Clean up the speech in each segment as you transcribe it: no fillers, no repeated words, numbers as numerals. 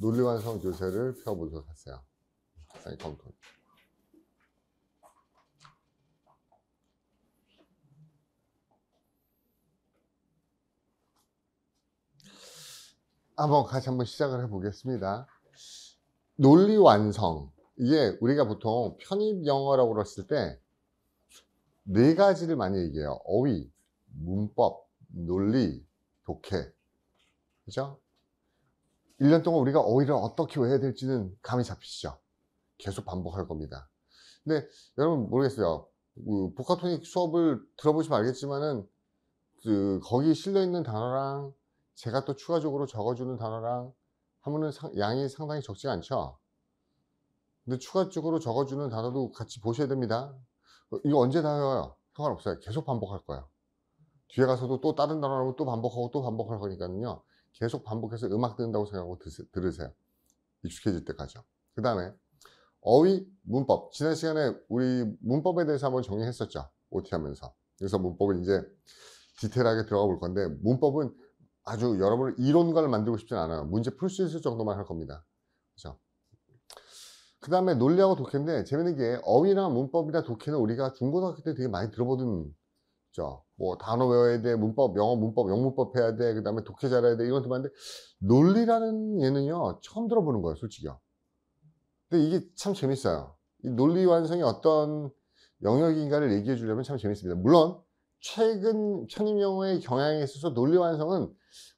논리완성 교재를 펴보도록 하세요. 카운터. 같이 한번 시작을 해보겠습니다. 논리완성. 이게 우리가 보통 편입 영어라고 그랬을 때 네 가지를 많이 얘기해요. 어휘, 문법, 논리, 독해. 그죠? 1년 동안 우리가 어휘를 어떻게 외워야 될지는 감이 잡히시죠? 계속 반복할 겁니다. 근데 여러분 모르겠어요. 복합토닉 수업을 들어보시면 알겠지만은 거기 실려있는 단어랑 제가 또 추가적으로 적어주는 단어랑 하면은 양이 상당히 적지 않죠? 근데 추가적으로 적어주는 단어도 같이 보셔야 됩니다. 이거 언제 다 외워요? 상관없어요. 계속 반복할 거예요. 뒤에 가서도 또 다른 단어 나오면 또 반복하고 또 반복할 거니까요. 계속 반복해서 음악 듣는다고 생각하고 들으세요. 익숙해질 때까지요. 그 다음에 어휘, 문법. 지난 시간에 우리 문법에 대해서 한번 정리했었죠. OT 하면서. 그래서 문법을 이제 디테일하게 들어가 볼 건데, 문법은 아주 여러분을 이론가를 만들고 싶진 않아요. 문제 풀 수 있을 정도만 할 겁니다. 그죠? 그 다음에 논리하고 독해인데, 재밌는 게 어휘나 문법이나 독해는 우리가 중고등학교 때 되게 많이 들어보던, 뭐 단어 외워야 돼, 문법, 영어 문법, 영문법 해야 돼, 그 다음에 독해 잘해야 돼, 이런 것도 많은데, 논리라는 얘는요 처음 들어보는 거예요, 솔직히요. 근데 이게 참 재밌어요. 이 논리 완성이 어떤 영역인가를 얘기해 주려면 참 재밌습니다. 물론 최근 편입 영어의 경향에 있어서 논리 완성은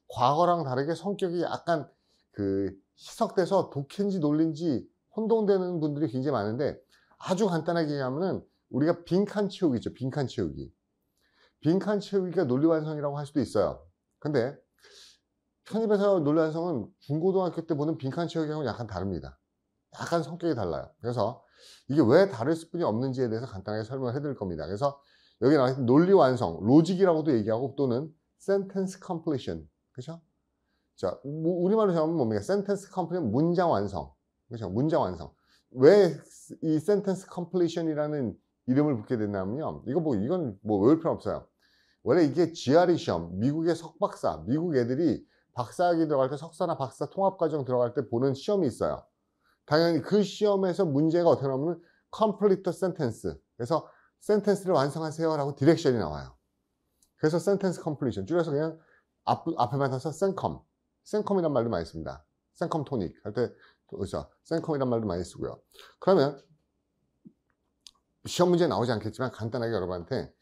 과거랑 다르게 성격이 약간 희석돼서 독해인지 논리인지 혼동되는 분들이 굉장히 많은데, 아주 간단하게 얘기하면은 우리가 빈칸 채우기 있죠. 빈칸 채우기. 빈칸 채우기가 논리 완성이라고 할 수도 있어요. 근데 편입에서 논리 완성은 중고등학교 때 보는 빈칸 채우기하고는 약간 다릅니다. 약간 성격이 달라요. 그래서 이게 왜 다를 수뿐이 없는지에 대해서 간단하게 설명을 해드릴 겁니다. 그래서 여기 나와 있는 논리 완성, 로직이라고도 얘기하고 또는 sentence completion, 그죠? 자, 우리말로 하면 뭡니까? sentence completion, 문장 완성, 그죠? 문장 완성. 왜 이 sentence completion이라는 이름을 붙게 됐냐면요. 이건 외울 필요 없어요. 원래 이게 GRE 시험, 미국의 석박사, 미국 애들이 박사학위 들어갈 때 석사나 박사 통합과정 들어갈 때 보는 시험이 있어요. 당연히 그 시험에서 문제가 어떻게 나오면 complete sentence. 그래서 sentence를 완성하세요 라고 디렉션이 나와요. 그래서 sentence completion. 줄여서 그냥 앞에만 써서 sencom. sencom이란 말도 많이 씁니다. sencom tonic 할 때, 그렇죠. sencom이란 말도 많이 쓰고요. 그러면 시험 문제 나오지 않겠지만 간단하게 여러분한테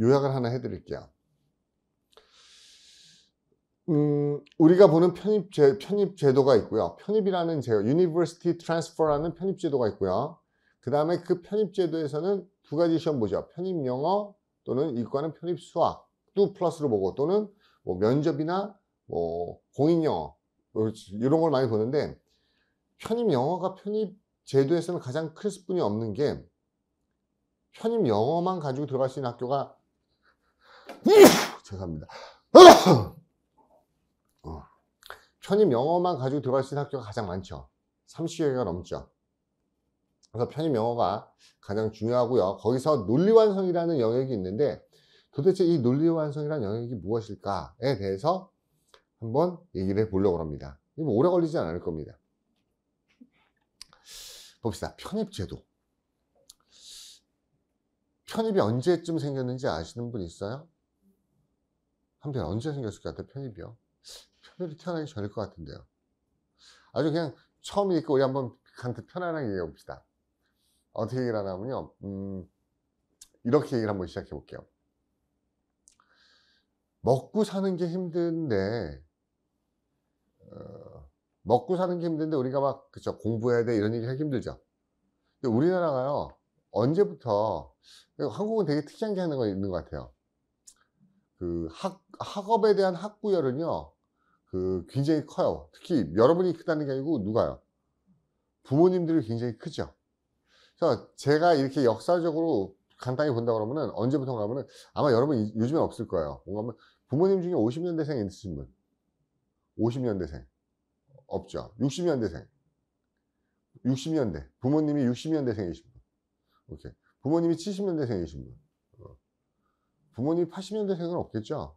요약을 하나 해드릴게요. 우리가 보는 편입 제도가 있고요. 편입이라는 University Transfer라는 편입 제도가 있고요. 그 다음에 그 편입 제도에서는 두 가지 시험 보죠. 편입 영어 또는 이과는 편입 수학도 플러스로 보고, 또는 뭐 면접이나 뭐 공인 영어 이런 걸 많이 보는데, 편입 영어가 편입 제도에서는 가장 클 수뿐이 없는 게, 편입 영어만 가지고 들어갈 수 있는 학교가 죄송합니다. 편입 영어만 가지고 들어갈 수 있는 학교가 가장 많죠. 30여 개가 넘죠. 그래서 편입 영어가 가장 중요하고요. 거기서 논리완성이라는 영역이 있는데, 도대체 이 논리완성이라는 영역이 무엇일까에 대해서 한번 얘기를 해보려고 합니다. 이거 오래 걸리지 않을 겁니다. 봅시다. 편입제도. 편입이 언제쯤 생겼는지 아시는 분 있어요? 한편 언제 생겼을 것 같아요? 편입이요? 편입이 태어나기 전일 것 같은데요. 아주 그냥 처음이니까 우리 한번 편안하게 얘기해 봅시다. 어떻게 얘기를 하냐면요. 이렇게 얘기를 한번 시작해 볼게요. 먹고 사는 게 힘든데, 우리가 막, 그쵸, 공부해야 돼 이런 얘기 하기 힘들죠. 근데 우리나라가요, 언제부터, 한국은 되게 특이한 게 하는 거 있는 것 같아요. 학업에 대한 학구열은요, 굉장히 커요. 특히 여러분이 크다는 게 아니고 누가요? 부모님들이 굉장히 크죠. 그래서 제가 이렇게 역사적으로 간단히 본다 그러면은, 언제부터 가면은 아마 여러분 요즘엔 없을 거예요. 뭔가 부모님 중에 50년대생 있으신 분, 50년대생 없죠. 60년대생, 60년대 부모님이 60년대생이신 분, 오케이. 부모님이 70년대생이신 분, 부모님이 80년대생은 없겠죠.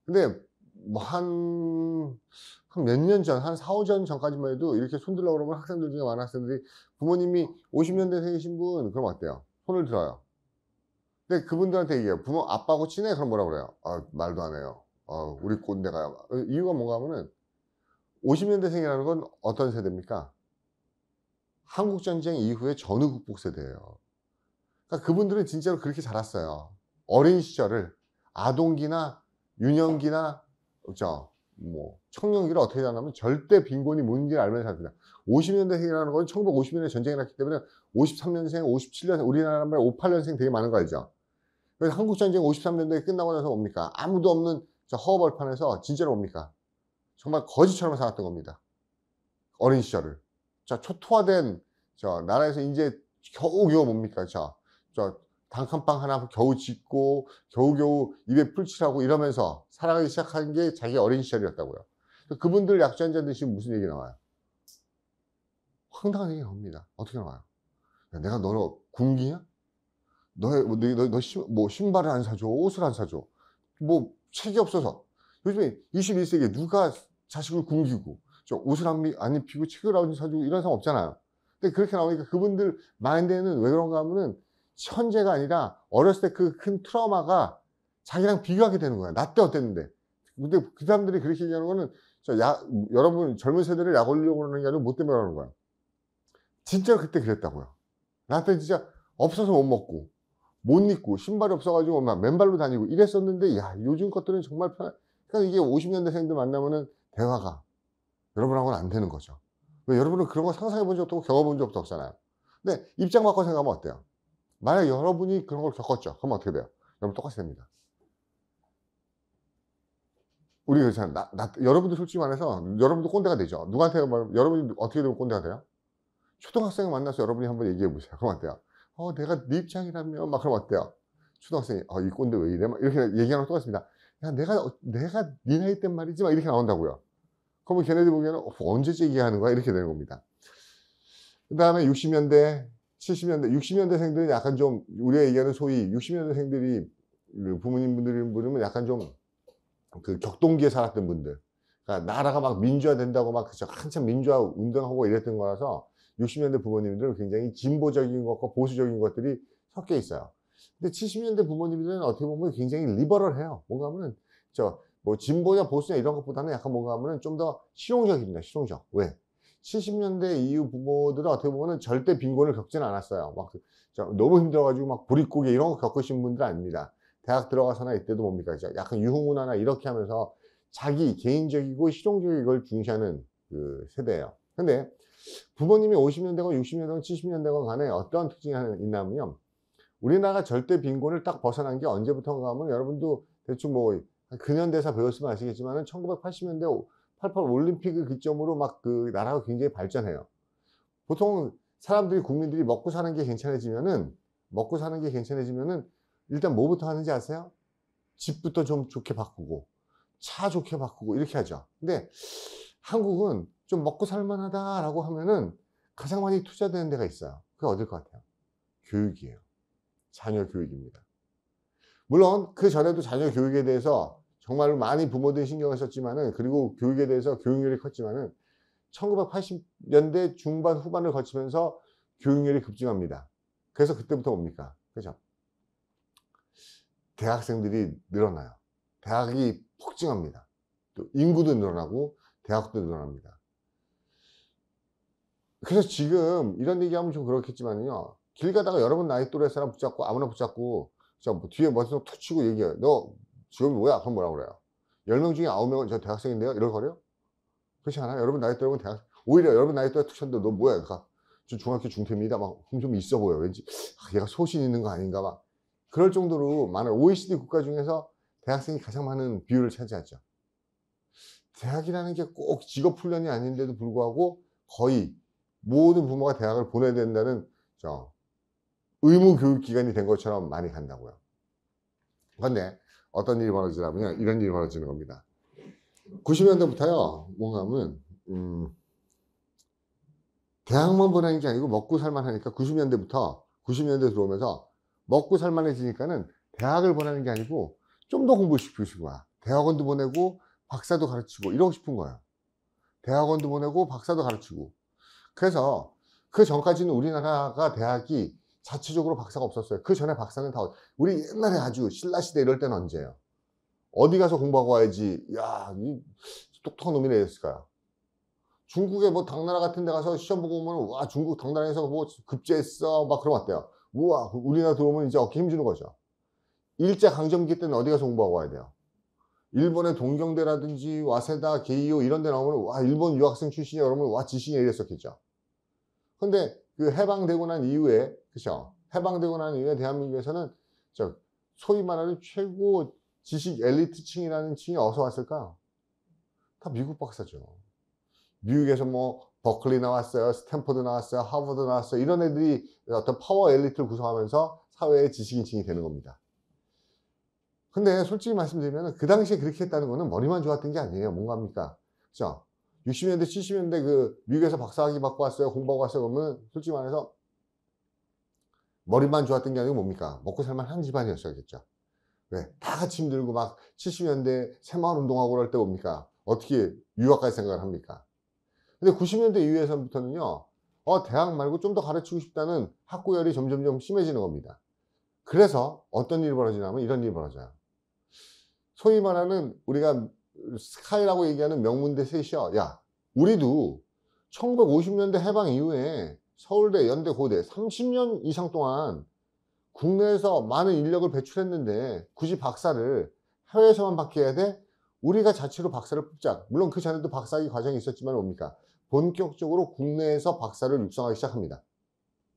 근데 뭐 한 몇 년 전, 한 4, 5년 전까지만 해도 이렇게 손 들라고 그러면 학생들 중에 많은 학생들이 부모님이 50년대생이신 분, 그럼 어때요? 손을 들어요. 근데 그분들한테 얘기해요. 부모, 아빠하고 친해? 그럼 뭐라 그래요? 아, 말도 안 해요. 우리 꼰대가. 이유가 뭔가 하면은 50년대생이라는 건 어떤 세대입니까? 한국전쟁 이후에 전후극복 세대예요. 그러니까 그분들은 진짜로 그렇게 자랐어요. 어린 시절을 아동기나 유년기나 뭐 청년기를 어떻게 자라냐면 절대 빈곤이 뭔지 알면서 삽니다. 50년대생이라는 건 1950년에 전쟁이 났기 때문에 53년생, 57년생, 우리나라 말 58년생 되게 많은 거 알죠? 그래서 한국전쟁 53년도에 끝나고 나서 뭡니까? 아무도 없는 저 허허벌판에서 진짜로 뭡니까? 정말 거지처럼 살았던 겁니다. 어린 시절을. 자, 초토화된 나라에서 이제 겨우겨우 뭡니까? 저 단칸방 하나 겨우 짓고 겨우겨우 입에 풀칠하고 이러면서 살아가기 시작한 게 자기 어린 시절이었다고요. 그분들 약주 한잔 드시면 무슨 얘기 나와요? 황당한 얘기 나옵니다. 어떻게 나와요? 야, 내가 너는 군기냐? 뭐 신발을 안 사줘, 옷을 안 사줘. 뭐 책이 없어서. 요즘에 21세기에 누가 자식을 굶기고 옷을 안 입히고 책을 안 사주고 이런 사람 없잖아요. 근데 그렇게 나오니까 그분들 마인드에는 왜 그런가 하면은 현재가 아니라 어렸을 때 그 큰 트라우마가 자기랑 비교하게 되는 거야. 나 때 어땠는데. 근데 그 사람들이 그렇게 얘기하는 거는 여러분 젊은 세대를 약 올리려고 그러는 게 아니고 뭐 때문에 그러는 거야. 진짜 그때 그랬다고요. 나 때 진짜 없어서 못 먹고 못 입고 신발이 없어가지고 막 맨발로 다니고 이랬었는데, 야, 요즘 것들은 정말 그러니까 이게 50년대생들 만나면은 대화가 여러분하고는 안 되는 거죠. 왜? 여러분은 그런 거 상상해 본 적도 없고 겪어 본 적도 없잖아요. 근데 입장 바꿔 생각하면 어때요? 만약 여러분이 그런 걸 겪었죠. 그러면 어떻게 돼요? 여러분 똑같이 됩니다. 우리 그렇잖아요. 여러분도 솔직히 말해서 여러분도 꼰대가 되죠. 누구한테 여러분이 어떻게 되면 꼰대가 돼요? 초등학생을 만나서 여러분이 한번 얘기해 보세요. 그럼 어때요? 내가 네 입장이라면 막 그럼 어때요? 초등학생이 이 꼰대 왜 이래? 막 이렇게 얘기하는 거 똑같습니다. 야, 내가 네 나이 때 말이지 막 이렇게 나온다고요. 그러면 걔네들 보기에는 언제쯤 얘기하는 거야? 이렇게 되는 겁니다. 그 다음에 60년대, 70년대, 60년대생들은 약간 좀 우리가 얘기하는 소위 60년대생들이 부모님분들이 부르면 약간 좀 그 격동기에 살았던 분들. 그러니까 나라가 막 민주화 된다고 막 한참 민주화 운동하고 이랬던 거라서 60년대 부모님들은 굉장히 진보적인 것과 보수적인 것들이 섞여 있어요. 근데 70년대 부모님들은 어떻게 보면 굉장히 리버럴해요. 뭔가 하면은 뭐 진보냐 보수냐 이런 것보다는 약간 뭔가 하면은 좀 더 실용적입니다. 실용적. 왜? 70년대 이후 부모들은 어떻게 보면은 절대 빈곤을 겪지는 않았어요. 막 너무 힘들어가지고 막 보릿고개 이런 거 겪으신 분들 아닙니다. 대학 들어가서나 이때도 뭡니까? 약간 유흥문화나 이렇게 하면서 자기 개인적이고 실용적인 걸 중시하는 그 세대예요. 근데 부모님이 50년대건 60년대건 70년대건 간에 어떤 특징이 하나 있냐면요. 우리나라가 절대 빈곤을 딱 벗어난 게 언제부터인가 하면 여러분도 대충 뭐 근현대사 배웠으면 아시겠지만은 1980년대 88 올림픽을 기점으로 막 그 나라가 굉장히 발전해요. 보통 사람들이 국민들이 먹고 사는 게 괜찮아지면은 일단 뭐부터 하는지 아세요? 집부터 좀 좋게 바꾸고 차 좋게 바꾸고 이렇게 하죠. 근데 한국은 좀 먹고 살만하다라고 하면은 가장 많이 투자되는 데가 있어요. 그게 어딜 것 같아요? 교육이에요. 자녀 교육입니다. 물론 그 전에도 자녀 교육에 대해서 정말 많이 부모들이 신경을 썼지만은, 그리고 교육에 대해서 교육열이 컸지만은 1980년대 중반 후반을 거치면서 교육열이 급증합니다. 그래서 그때부터 뭡니까? 그죠? 대학생들이 늘어나요. 대학이 폭증합니다. 또 인구도 늘어나고 대학도 늘어납니다. 그래서 지금 이런 얘기하면 좀 그렇겠지만요. 길 가다가 여러분 나이 또래 사람 붙잡고 아무나 붙잡고 뭐 뒤에 머리통 툭 치고 얘기해요. 너 직업이 뭐야? 그럼 뭐라고 그래요? 10명 중에 9명은 저 대학생인데요? 이럴 거래요? 그렇지 않아요? 여러분 나이 또래면 오히려 여러분 나이 또래 툭 쳤는데 너 뭐야? 그러니까 저 중학교 중퇴입니다. 막 좀 있어 보여. 왠지 얘가 소신 있는 거 아닌가 막 그럴 정도로 많은 OECD 국가 중에서 대학생이 가장 많은 비율을 차지하죠. 대학이라는 게 꼭 직업 훈련이 아닌데도 불구하고 거의 모든 부모가 대학을 보내야 된다는 의무 교육 기관이 된 것처럼 많이 간다고요. 그런데 어떤 일이 벌어지냐면 이런 일이 벌어지는 겁니다. 90년대부터요, 뭔가 하면 대학만 보내는 게 아니고 먹고 살만하니까 90년대 들어오면서 먹고 살만해지니까는 대학을 보내는 게 아니고 좀 더 공부시키고 싶은 거야. 대학원도 보내고 박사도 가르치고 이러고 싶은 거예요. 대학원도 보내고 박사도 가르치고. 그래서 그 전까지는 우리나라가 대학이 자체적으로 박사가 없었어요. 그 전에 박사는 다 우리 옛날에 아주 신라시대 이럴 때는 언제예요? 어디 가서 공부하고 와야지 야, 이 똑똑한 놈이네 했을까요? 중국에 뭐 당나라 같은 데 가서 시험 보고 오면 와 중국 당나라에서 뭐 급제했어 막 그러면 어때요? 우와 우리나라 들어오면 이제 어깨 힘주는 거죠. 일제강점기 때는 어디 가서 공부하고 와야 돼요? 일본의 동경대라든지 와세다, 게이오 이런 데 나오면 와 일본 유학생 출신이야 그러면 와 지신이야 이랬었겠죠. 근데 그 해방되고 난 이후에 그죠? 해방되고 난 이후에 대한민국에서는 저 소위 말하는 최고 지식 엘리트층이라는 층이 어디서 왔을까요? 다 미국 박사죠. 미국에서 뭐 버클리 나왔어요, 스탠퍼드 나왔어요, 하버드 나왔어요. 이런 애들이 어떤 파워 엘리트를 구성하면서 사회의 지식인층이 되는 겁니다. 근데 솔직히 말씀드리면 그 당시에 그렇게 했다는 거는 머리만 좋았던 게 아니에요. 뭔가입니까? 그죠? 60년대, 70년대 그 미국에서 박사학위 받고 왔어요, 공부하고 왔어요. 그러면 솔직히 말해서 머리만 좋았던 게 아니고 뭡니까? 먹고 살만 한 집안이었어야겠죠. 왜? 다 같이 힘들고 막 70년대 새마을 운동하고 그럴 때 뭡니까? 어떻게 유학갈 생각을 합니까? 근데 90년대 이후에서부터는요, 대학 말고 좀 더 가르치고 싶다는 학구열이 점점 심해지는 겁니다. 그래서 어떤 일이 벌어지냐면 이런 일이 벌어져요. 소위 말하는 우리가 스카이라고 얘기하는 명문대 셋이요. 야, 우리도 1950년대 해방 이후에 서울대, 연대, 고대 30년 이상 동안 국내에서 많은 인력을 배출했는데 굳이 박사를 해외에서만 받게 해야 돼? 우리가 자체로 박사를 뽑자. 물론 그 전에도 박사학위 과정이 있었지만 뭡니까? 본격적으로 국내에서 박사를 육성하기 시작합니다.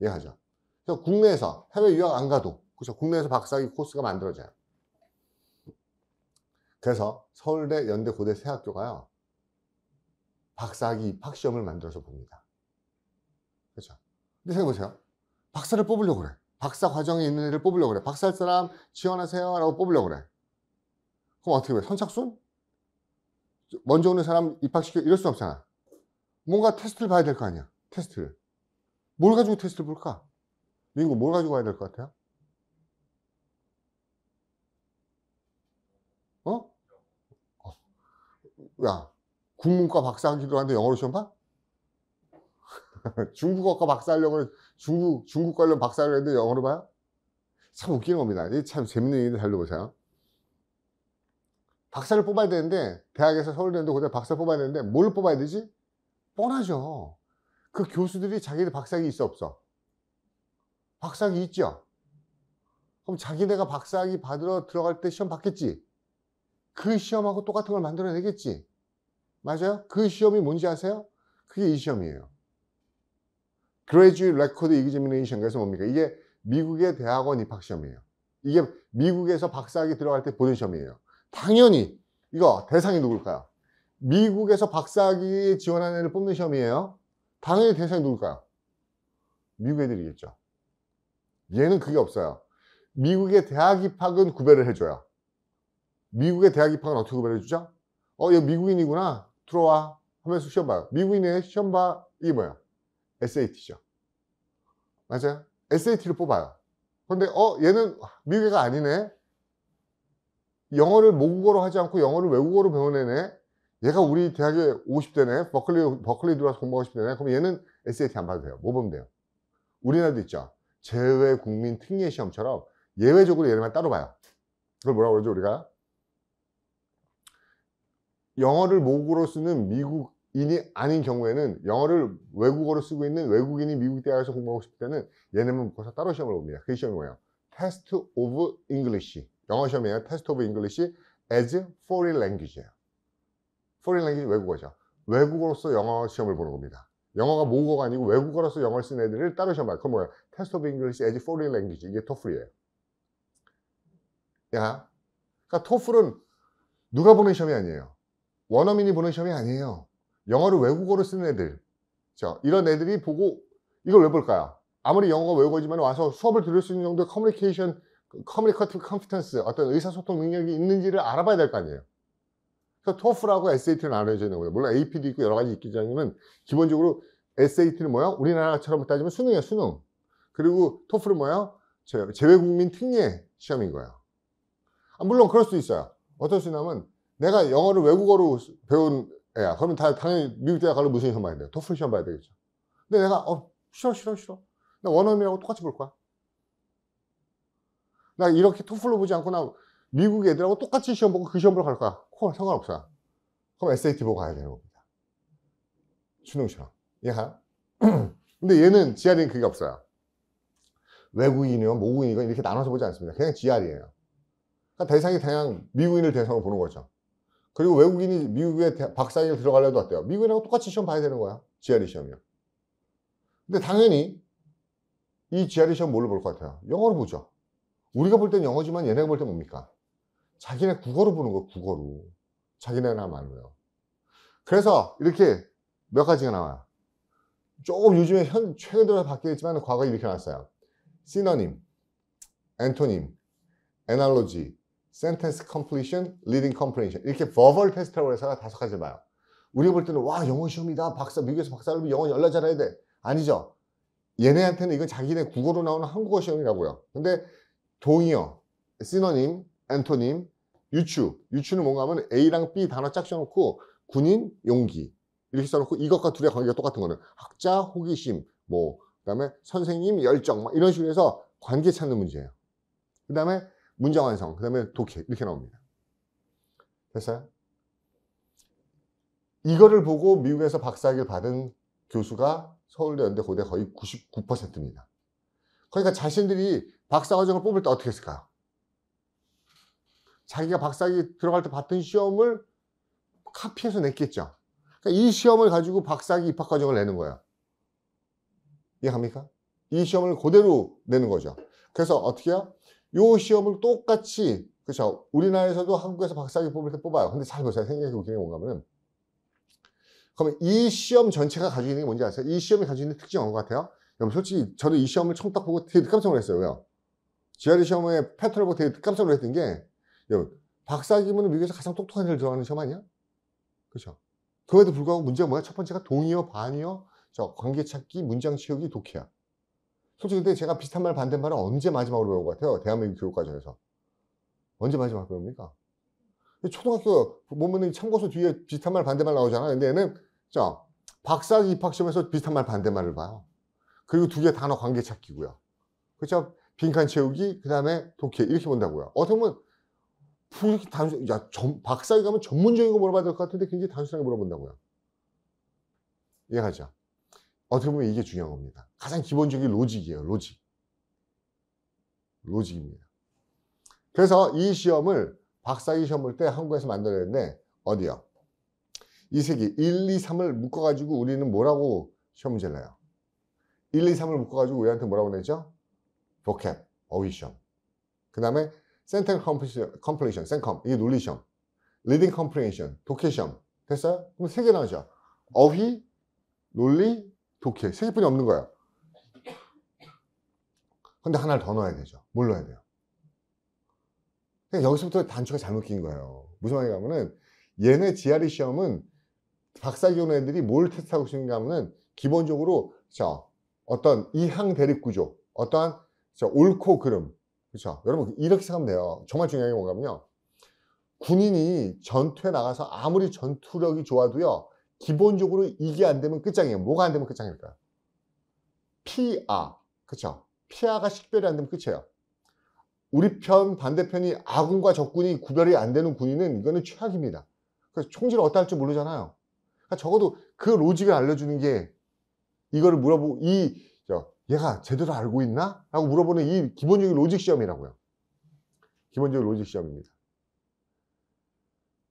이해하죠? 그래서 국내에서 해외 유학 안 가도 그렇죠? 국내에서 박사학위 코스가 만들어져요. 그래서 서울대, 연대, 고대 세 학교가요. 박사학위 입학 시험을 만들어서 봅니다. 그렇죠? 근데 생각해보세요. 박사를 뽑으려고 그래. 박사 과정에 있는 애를 뽑으려고 그래. 박사 할 사람 지원하세요 라고 뽑으려고 그래. 그럼 어떻게 해? 선착순? 먼저 오는 사람 입학시켜 이럴 수 없잖아. 뭔가 테스트를 봐야 될 거 아니야. 테스트를. 뭘 가지고 테스트를 볼까? 민구 뭘 가지고 가야 될 것 같아요? 야, 국문과 박사 하기로 하는데 영어로 시험 봐? 중국어과 박사 하려고 중국 관련 박사 하려고 했는데 영어로 봐요? 참 웃기는 겁니다. 이게 참 재밌는 얘기인데 잘 들어보세요. 박사를 뽑아야 되는데 대학에서 서울대인데 고대 박사 뽑아야 되는데 뭘 뽑아야 되지? 뻔하죠. 그 교수들이 자기들 박사학위 있어 없어? 박사학위 있죠? 그럼 자기네가 박사학위 받으러 들어갈 때 시험 봤겠지? 그 시험하고 똑같은 걸 만들어내겠지? 맞아요? 그 시험이 뭔지 아세요? 그게 이 시험이에요. Graduate Record Examination. 그래서 뭡니까? 이게 미국의 대학원 입학 시험이에요. 이게 미국에서 박사학위 들어갈 때 보는 시험이에요. 당연히 이거 대상이 누굴까요? 미국에서 박사학위에 지원하는 애를 뽑는 시험이에요. 당연히 대상이 누굴까요? 미국 애들이겠죠. 얘는 그게 없어요. 미국의 대학 입학은 구별을 해줘요. 미국의 대학 입학은 어떻게 구별해주죠? 얘 미국인이구나. 들어와. 하면서 시험 봐요. 미국인의 시험 봐. 이게 뭐야? SAT죠. 맞아요? SAT를 뽑아요. 근데 얘는 미국애가 아니네. 영어를 모국어로 하지 않고 영어를 외국어로 배우는 애네. 얘가 우리 대학에 50대네. 버클리 들어와서 공부하고 싶대네. 그럼 얘는 SAT 안 봐도 돼요. 뭐 보면 돼요? 우리나라도 있죠. 제외국민 특례 시험처럼 예외적으로 얘네만 따로 봐요. 그걸 뭐라고 그러죠, 우리가? 영어를 모국어로 쓰는 미국인이 아닌 경우에는 영어를 외국어로 쓰고 있는 외국인이 미국 대학에서 공부하고 싶을 때는 얘네만 묶어서 따로 시험을 봅니다. 그 시험이 뭐예요? Test of English. 영어 시험이에요. Test of English as Foreign Language예요. Foreign Language 외국어죠. 외국어로서 영어 시험을 보는 겁니다. 영어가 모국어가 아니고 외국어로서 영어를 쓰는 애들을 따로 시험 봐요. 그건 뭐예요? Test of English as Foreign Language. 이게 TOEFL이에요. 야, 그러니까 TOEFL은 누가 보는 시험이 아니에요. 원어민이 보는 시험이 아니에요. 영어를 외국어로 쓰는 애들. 이런 애들이 보고 이걸 왜 볼까요? 아무리 영어가 외국어지만 와서 수업을 들을 수 있는 정도의 커뮤니케이티브 컴피턴스, 어떤 의사소통 능력이 있는지를 알아봐야 될 거 아니에요. 그래서 TOEFL하고 SAT를 나눠져 있는 거예요. 물론 AP도 있고 여러 가지 있겠지만 기본적으로 SAT는 뭐야? 우리나라처럼 따지면 수능이에요, 수능. 그리고 TOEFL은 뭐야? 제외국민 특례 시험인 거예요. 물론 그럴 수도 있어요. 어떨 수 있냐면 내가 영어를 외국어로 배운 야, 그러면 당연히 미국 대학 가려면 무슨 시험 봐야 돼요? 토플 시험 봐야 되겠죠. 근데 내가 싫어. 나 원어민하고 똑같이 볼 거야. 나 이렇게 토플로 보지 않고 나 미국 애들하고 똑같이 시험 보고 그 시험 보러 갈 거야. 상관없어요. 그럼 SAT 보고 가야 되는 겁니다. 수능처럼. 이해가? 근데 얘는 GRE는 그게 없어요. 외국인이요, 모국인이건 이렇게 나눠서 보지 않습니다. 그냥 GR이에요. 그러니까 대상이 그냥 미국인을 대상으로 보는 거죠. 그리고 외국인이 미국에 박사학위를 들어가려도 어때요? 미국인하고 똑같이 시험 봐야 되는 거야. GRE 시험이요. 근데 당연히 이 GRE 시험 뭘로 볼 것 같아요? 영어로 보죠. 우리가 볼 땐 영어지만 얘네가 볼 땐 뭡니까? 자기네 국어로 보는 거예요. 국어로. 자기네나 말로요. 그래서 이렇게 몇 가지가 나와요. 조금 요즘에 최근 들어서 바뀌었지만 과거에 이렇게 나왔어요. 시너님, 엔토님, 애널로지, 센텐스 컴플리션, 리딩 컴프레hension 이렇게 버벌 테스트라고 해서 5가지를 봐요. 우리가 볼 때는 와 영어 시험이다. 미국에서 박사하려면 영어 열나 잘해야 돼. 아니죠. 얘네한테는 이건 자기네 국어로 나오는 한국어 시험이라고요. 근데 동의어, 시너님, 엔토님, 유추는 뭔가 하면 A랑 B 단어 짝 써놓고 군인, 용기 이렇게 써놓고 이것과 둘의 관계가 똑같은 거는 학자, 호기심, 그다음에 선생님, 열정 막 이런 식으로 해서 관계 찾는 문제예요. 그 다음에 문장 완성, 그 다음에 독해 이렇게 나옵니다. 됐어요? 이거를 보고 미국에서 박사학위를 받은 교수가 서울대, 연대, 고대 거의 99%입니다. 그러니까 자신들이 박사과정을 뽑을 때 어떻게 했을까요? 자기가 박사학위 들어갈 때 봤던 시험을 카피해서 냈겠죠. 그러니까 이 시험을 가지고 박사학위 입학과정을 내는 거예요. 이해갑니까? 이 시험을 그대로 내는 거죠. 그래서 어떻게 해요? 이 시험을 똑같이, 그렇죠? 우리나라에서도 한국에서 박사학위 뽑을 때 뽑아요. 근데 잘 보세요. 생각해 보기에 뭔가 하면은. 그러면 이 시험 전체가 가지고 있는 게 뭔지 아세요? 이 시험이 가지고 있는 특징은 뭔것 같아요? 여러분, 솔직히 저도 이 시험을 처음 딱 보고 되게 깜짝 놀랐어요. 왜요? GRE 시험의 패턴을 보고 되게 깜짝 놀랐던 게, 여러분, 박사학위면 미국에서 가장 똑똑한 애들 들어가는 시험 아니야? 그렇죠? 그럼에도 불구하고 문제가 뭐야? 첫 번째가 동의어, 반의어, 관계 찾기, 문장 치우기, 독해야. 솔직히 근데 제가 비슷한 말 반대말을 언제 마지막으로 배운 것 같아요? 대한민국 교육과정에서. 언제 마지막으로 배웁니까? 초등학교 보면은 참고서 뒤에 비슷한 말 반대말 나오잖아. 근데 얘는 박사학위 입학시험에서 비슷한 말 반대말을 봐요. 그리고 두 개 단어 관계 찾기고요. 그렇죠? 빈칸 채우기, 그 다음에 독해 이렇게 본다고요. 어떻게 보면 이렇게 박사학위 가면 전문적인 거 물어봐야 될 것 같은데 굉장히 단순하게 물어본다고요. 이해가죠? 어떻게 보면 이게 중요한 겁니다. 가장 기본적인 로직이에요. 로직입니다. 그래서 이 시험을 박사학위 시험 볼 때 한국에서 만들어냈는데 어디요? 이 세 개 1, 2, 3을 묶어가지고 우리는 뭐라고 시험 문제를 내요? 1, 2, 3을 묶어가지고 우리한테 뭐라고 내죠? vocab, 어휘 시험. 그 다음에 sentence completion, sencom, 이게 논리 시험. reading comprehension, 독해 시험. 됐어요? 그럼 3개 나오죠? 어휘, 논리, 독해. 3개뿐이 없는 거예요. 근데 하나를 더 넣어야 되죠. 뭘 넣어야 돼요? 그냥 여기서부터 단추가 잘못 낀 거예요. 무슨 말인가 하면은 얘네 GRE 시험은 박사학위 오는 애들이 뭘 테스트하고 있는가 하면은 기본적으로 어떤 이항 대립 구조, 어떠한 옳고 그름. 그렇죠? 여러분 이렇게 생각하면 돼요. 정말 중요한 게 뭔가 하면요. 군인이 전투에 나가서 아무리 전투력이 좋아도요. 기본적으로 이게 안 되면 끝장이에요. 뭐가 안 되면 끝장일까요? 피아. 그렇죠? 피아가 식별이 안 되면 끝이에요. 우리 편 반대편이 아군과 적군이 구별이 안 되는 군인은 이거는 최악입니다. 그래서 총질을 어떻게 할지 모르잖아요. 그러니까 적어도 그 로직을 알려주는 게 이거를 물어보고 얘가 제대로 알고 있나? 라고 물어보는 이 기본적인 로직 시험이라고요. 기본적인 로직 시험입니다.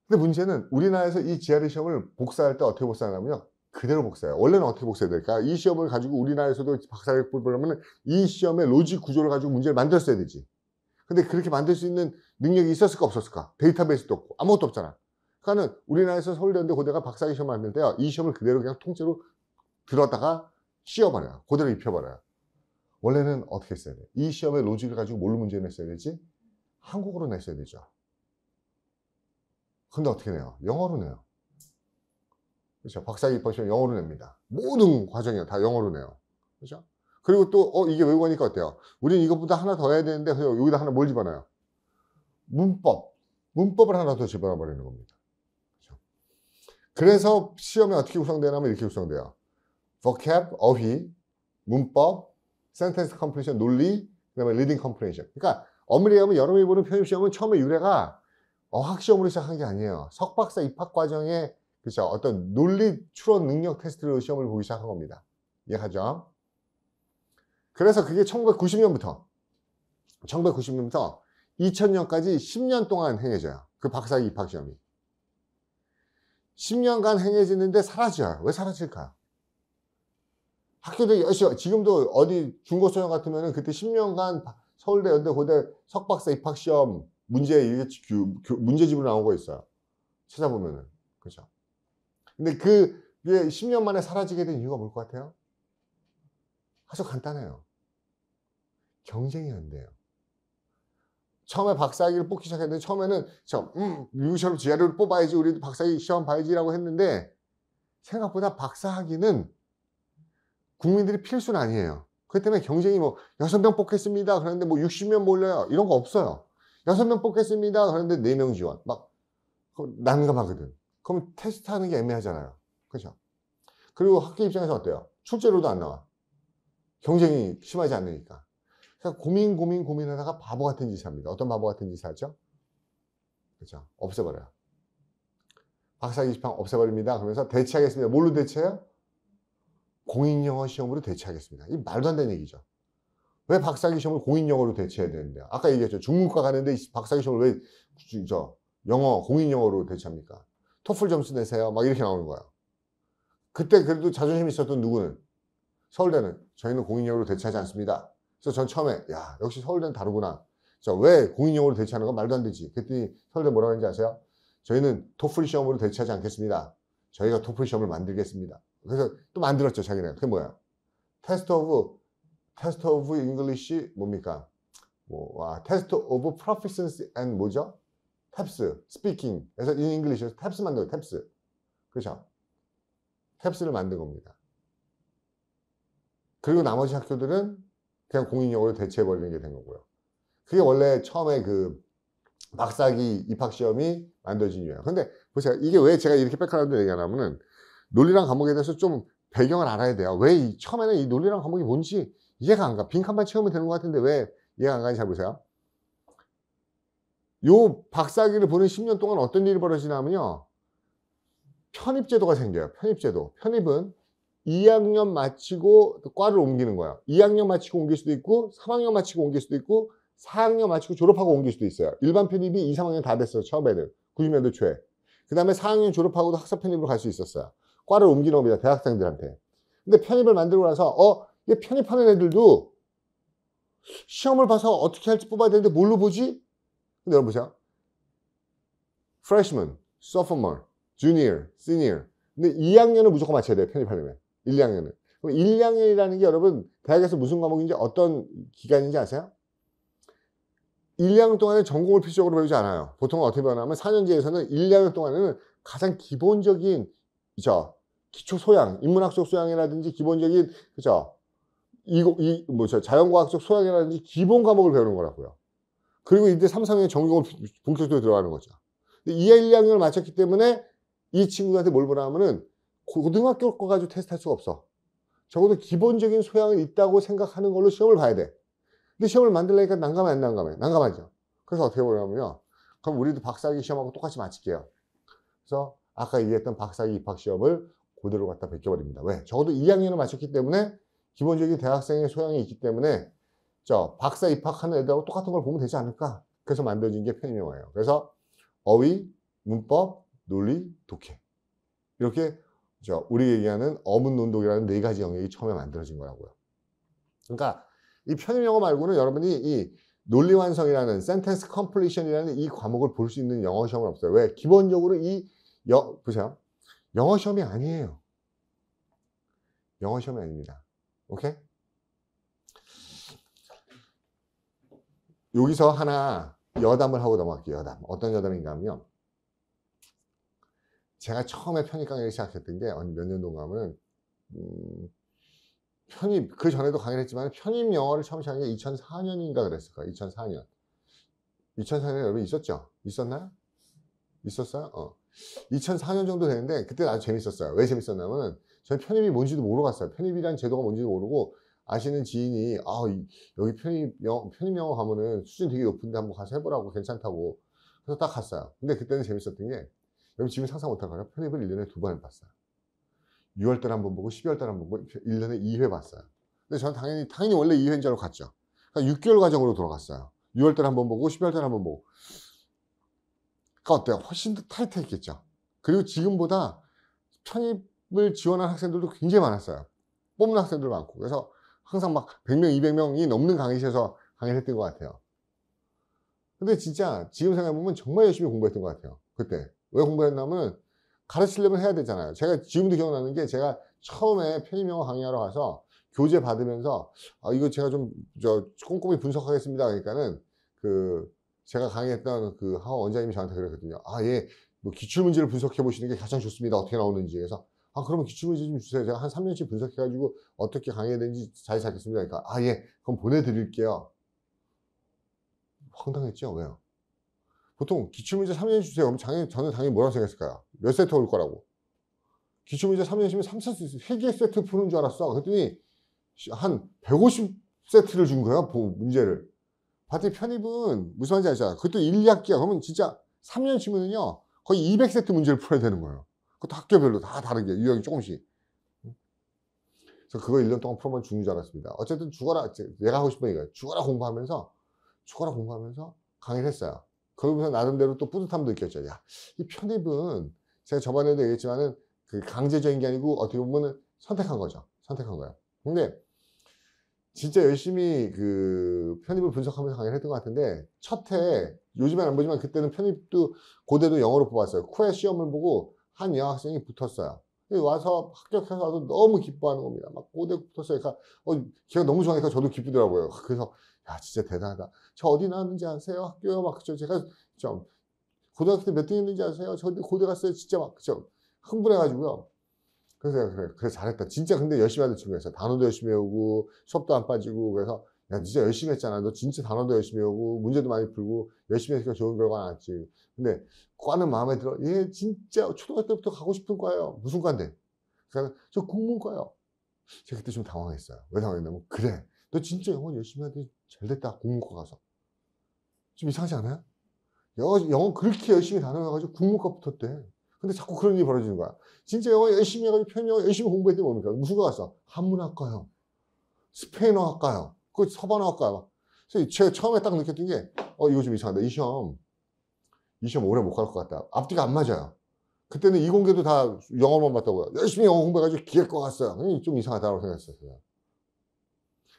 근데 문제는 우리나라에서 이 GRE 시험을 복사할 때 어떻게 복사하냐면요. 그대로 복사해요. 원래는 어떻게 복사해야 될까? 이 시험을 가지고 우리나라에서도 박사학위 보려면 이 시험의 로직 구조를 가지고 문제를 만들었어야 되지. 근데 그렇게 만들 수 있는 능력이 있었을까 없었을까? 데이터베이스도 없고 아무것도 없잖아. 그러니까는 우리나라에서 서울대연대 고대가 박사학위 시험 만들 때요. 이 시험을 그대로 그냥 통째로 들었다가 씌워버려요. 그대로 입혀버려요. 원래는 어떻게 했어야 돼? 이 시험의 로직을 가지고 뭘로 문제 냈어야 되지? 한국어로 냈어야 되죠. 근데 어떻게 내요? 영어로 내요. 그렇죠? 박사학위 입학 시험 영어로 냅니다. 모든 과정이 다 영어로 내요. 그렇죠? 그리고 또 이게 외국어니까 어때요? 우리는 이것보다 하나 더 해야 되는데 여기다 하나 뭘 집어넣어요? 문법을 하나 더 집어넣어 버리는 겁니다. 그렇죠? 그래서 시험이 어떻게 구성되냐면 이렇게 구성돼요. vocab, 어휘, 문법, sentence completion, 논리, 그다음에 reading comprehension. 그러니까 엄밀히 얘기하면 여러분이 보는 편입시험은 처음에 유래가 어학시험으로 시작한 게 아니에요. 석박사 입학 과정에 그죠 어떤 논리 추론 능력 테스트로 시험을 보기 시작한 겁니다. 이해하죠? 그래서 그게 1990년부터 2000년까지 10년 동안 행해져요. 그 박사 입학 시험이. 10년간 행해지는데 사라져요. 왜 사라질까요? 학교들 열심히, 지금도 어디 중고소형 같으면은 그때 10년간 서울대, 연대, 고대 석박사 입학시험 문제집으로 나온 거 있어요. 찾아보면은. 그죠? 근데 그게 10년 만에 사라지게 된 이유가 뭘 것 같아요? 아주 간단해요. 경쟁이 안 돼요. 처음에 박사학위를 뽑기 시작했는데 처음에는 미국처럼 GRE를 뽑아야지 우리도 박사학위 시험 봐야지라고 했는데 생각보다 박사학위는 국민들이 필수는 아니에요. 그렇기 때문에 경쟁이 뭐 6명 뽑겠습니다. 그런데 뭐 60명 몰려요. 이런 거 없어요. 6명 뽑겠습니다. 그런데 4명 지원. 막 난감하거든. 그럼 테스트하는 게 애매하잖아요. 그죠? 그리고 학교 입장에서 어때요? 출제로도 안 나와. 경쟁이 심하지 않으니까. 그래서 고민하다가 바보 같은 짓을 합니다. 어떤 바보 같은 짓을 하죠? 그죠? 없애버려요. 박사학위 시험 없애버립니다. 그러면서 대체하겠습니다. 뭘로 대체해요? 공인영어 시험으로 대체하겠습니다. 이 말도 안 되는 얘기죠. 왜 박사학위 시험을 공인영어로 대체해야 되는데요? 아까 얘기했죠. 중문과 가는데 박사학위 시험을 왜 공인영어로 대체합니까? 토플 점수 내세요. 막 이렇게 나오는 거야. 그때 그래도 자존심 있었던 누구는? 서울대는 저희는 공인영어로 대체하지 않습니다. 그래서 전 처음에 야 역시 서울대는 다르구나. 왜 공인영어로 대체하는 건 말도 안 되지. 그랬더니 서울대 뭐라고 했는지 아세요? 저희는 토플 시험으로 대체하지 않겠습니다. 저희가 토플 시험을 만들겠습니다. 그래서 또 만들었죠 자기네. 그게 뭐야? 테스트 오브 잉글리시 뭡니까? 테스트 오브 프로피션시 앤 뭐죠? 탭스 스피킹. 그래서 인 잉글리시에서 탭스 만들어요. 탭스. 그렇죠? 탭스를 만든 겁니다. 그리고 나머지 학교들은 그냥 공인영어로 대체해버리는 게 된 거고요. 그게 원래 처음에 그 박사학위 입학시험이 만들어진 이유예요. 근데 보세요. 이게 왜 제가 이렇게 백그라운드 얘기하냐면은 논리랑 과목에 대해서 좀 배경을 알아야 돼요. 왜 처음에는 이 논리랑 과목이 뭔지 이해가 안 가. 빈칸만 채우면 되는 것 같은데 왜 이해가 안 가는지 잘 보세요. 요 박사학위를 보는 10년 동안 어떤 일이 벌어지냐면요. 편입제도가 생겨요. 편입제도. 편입은 2학년 마치고 과를 옮기는 거예요. 2학년 마치고 옮길 수도 있고 3학년 마치고 옮길 수도 있고 4학년 마치고 졸업하고 옮길 수도 있어요. 일반 편입이 2, 3학년 다 됐어요. 처음에는. 90년대 초에. 그 다음에 4학년 졸업하고도 학사 편입으로 갈 수 있었어요. 과를 옮기는 겁니다. 대학생들한테. 근데 편입을 만들고 나서 이게 편입하는 애들도 시험을 봐서 어떻게 할지 뽑아야 되는데 뭘로 보지? 근데 여러분 보세요. freshman, sophomore, junior, senior. 근데 2학년은 무조건 맞춰야 돼요. 편입하려면. 1, 2학년은. 그럼 1, 2학년이라는 게 여러분 대학에서 무슨 과목인지 어떤 기간인지 아세요? 1, 2학년 동안에 전공을 필수적으로 배우지 않아요. 보통 어떻게 배우냐면 4년제에서는 1, 2학년 동안에는 가장 기본적인 기초 소양, 인문학적 소양이라든지 기본적인 자연과학적 소양이라든지 기본 과목을 배우는 거라고요. 그리고 이제 3, 4학년 전공을 본격적으로 들어가는 거죠. 근데 2, 1, 2학년을 마쳤기 때문에 이 친구한테 뭘 보라 하면은 고등학교 거 가지고 테스트할 수가 없어. 적어도 기본적인 소양은 있다고 생각하는 걸로 시험을 봐야 돼. 근데 시험을 만들려니까 난감해 안 난감해? 난감하죠. 그래서 어떻게 보냐면요. 그럼 우리도 박사학위 시험하고 똑같이 마칠게요. 그래서 아까 얘기했던 박사학위 입학 시험을 그대로 갖다 베껴버립니다. 왜? 적어도 2학년을 마쳤기 때문에 기본적인 대학생의 소양이 있기 때문에 박사 입학하는 애들하고 똑같은 걸 보면 되지 않을까? 그래서 만들어진 게 편입영어예요. 그래서 어휘, 문법, 논리, 독해. 이렇게 우리 얘기하는 어문논독이라는 4가지 영역이 처음에 만들어진 거라고요. 그러니까 이 편입영어 말고는 여러분이 이 논리완성이라는 센텐스 컴플리션이라는 이 과목을 볼 수 있는 영어 시험은 없어요. 왜? 기본적으로 보세요. 영어 시험이 아니에요. 영어 시험이 아닙니다. 오케이? 여기서 하나 여담을 하고 넘어갈게요. 여담. 어떤 여담인가 하면 제가 처음에 편입 강의를 시작했던 게 몇 년도인가 하면 그 전에도 강의를 했지만 편입 영어를 처음 시작한 게 2004년인가 그랬을 거예요. 2004년. 2004년에 여러분 있었죠? 있었나요? 있었어요? 2004년 정도 되는데 그때 아주 재밌었어요. 왜 재밌었냐면 저는 편입이 뭔지도 모르고 갔어요. 편입이라는 제도가 뭔지도 모르고 아시는 지인이 여기 편입영어 가면은 수준 되게 높은데 한번 가서 해보라고 괜찮다고 그래서 딱 갔어요. 근데 그때는 재밌었던 게 여러분 지금 상상 못할 거예요. 편입을 1년에 2번을 봤어요. 6월 달에 한 번 보고 12월 달에 한 번 보고 1년에 2회 봤어요. 근데 저는 당연히 원래 2회인 줄 알고 갔죠. 그러니까 6개월 과정으로 돌아갔어요. 6월 달에 한 번 보고 12월 달에 한 번 보고. 그러니까 어때요? 훨씬 더 타이트했겠죠. 그리고 지금보다 편입을 지원한 학생들도 굉장히 많았어요. 뽑는 학생들 많고. 그래서 항상 막 100명, 200명이 넘는 강의실에서 강의를 했던 것 같아요. 근데 진짜 지금 생각해보면 정말 열심히 공부했던 것 같아요. 그때. 왜 공부했냐면 가르치려면 해야 되잖아요. 제가 지금도 기억나는 게 제가 처음에 편입영어 강의하러 가서 교재 받으면서 이거 제가 좀 꼼꼼히 분석하겠습니다. 그러니까는 제가 강의했던 그 하원 원장님이 저한테 그랬거든요. 예, 뭐 기출문제를 분석해 보시는 게 가장 좋습니다. 어떻게 나오는지. 그래서 그러면 기출문제 좀 주세요. 제가 한 3년씩 분석해가지고 어떻게 강의해야 되는지 잘 찾겠습니다. 그러니까 예, 그럼 보내드릴게요. 황당했죠? 왜요? 보통 기출문제 3년 주세요. 그럼 저는 당연히 뭐라고 생각했을까요? 몇 세트 올 거라고. 기출문제 3년이면 3세트, 3개 세트 푸는 줄 알았어. 그랬더니 한 150세트를 준 거야, 문제를. 봤더니 편입은 무슨 말인지 알죠? 그것도 1, 2학기야. 그러면 진짜 3년 치면은요, 거의 200세트 문제를 풀어야 되는 거예요. 그것도 학교별로 다 다르게, 유형이 조금씩. 그래서 그거 1년 동안 풀어보면 죽는 줄 알았습니다. 어쨌든 내가 하고 싶은 얘기가 죽어라 공부하면서 강의를 했어요. 그러면서 나름대로 또 뿌듯함도 느꼈죠. 이 편입은 제가 저번에도 얘기했지만은 그 강제적인 게 아니고 어떻게 보면은 선택한 거죠. 선택한 거예요. 근데 진짜 열심히 편입을 분석하면서 강의를 했던 것 같은데 첫 해 요즘엔 안 보지만 그때는 편입도 고대도 영어로 뽑았어요. 코에 시험을 보고 한 여학생이 붙었어요. 와서 합격해서 와서 너무 기뻐하는 겁니다. 막 고대 붙었어요. 그러니까 걔가 너무 좋아하니까 저도 기쁘더라고요. 그래서 진짜 대단하다. 저 어디 나왔는지 아세요? 학교요? 막 제가 좀 고등학교 때 몇 등했는지 아세요? 저 고대 갔어요. 진짜 막 흥분해가지고요. 그래서 잘했다. 진짜 근데 열심히 하는 친구였어요. 단어도 열심히 외우고 수업도 안 빠지고 그래서 진짜 열심히 했잖아. 너 진짜 단어도 열심히 외우고 문제도 많이 풀고 열심히 했으니까 좋은 결과 나왔지. 근데 과는 마음에 들어. 얘 진짜 초등학교 때부터 가고 싶은 과예요. 무슨 과인데? 그래서 저 국문과요. 제가 그때 좀 당황했어요. 왜 당황했냐면 그래. 너 진짜 영어 열심히 하더니 잘됐다. 국문과 가서. 좀 이상하지 않아요? 영어 그렇게 열심히 단어 외워가지고 국문과 붙었대. 근데 자꾸 그런 일이 벌어지는 거야. 진짜 영어 열심히 해가지고 편입영어 열심히 공부했더니 뭡니까? 무슨 거 갔어? 한문학과요. 스페인어학과요. 서반어학과요. 그래서 제가 처음에 딱 느꼈던 게 이거 좀 이상하다. 이 시험 오래 못 갈 것 같다. 앞뒤가 안 맞아요. 그때는 이공계도 다 영어만 봤다고요. 열심히 영어 공부해가지고 기획과 갔어요. 좀 이상하다고 생각했어요.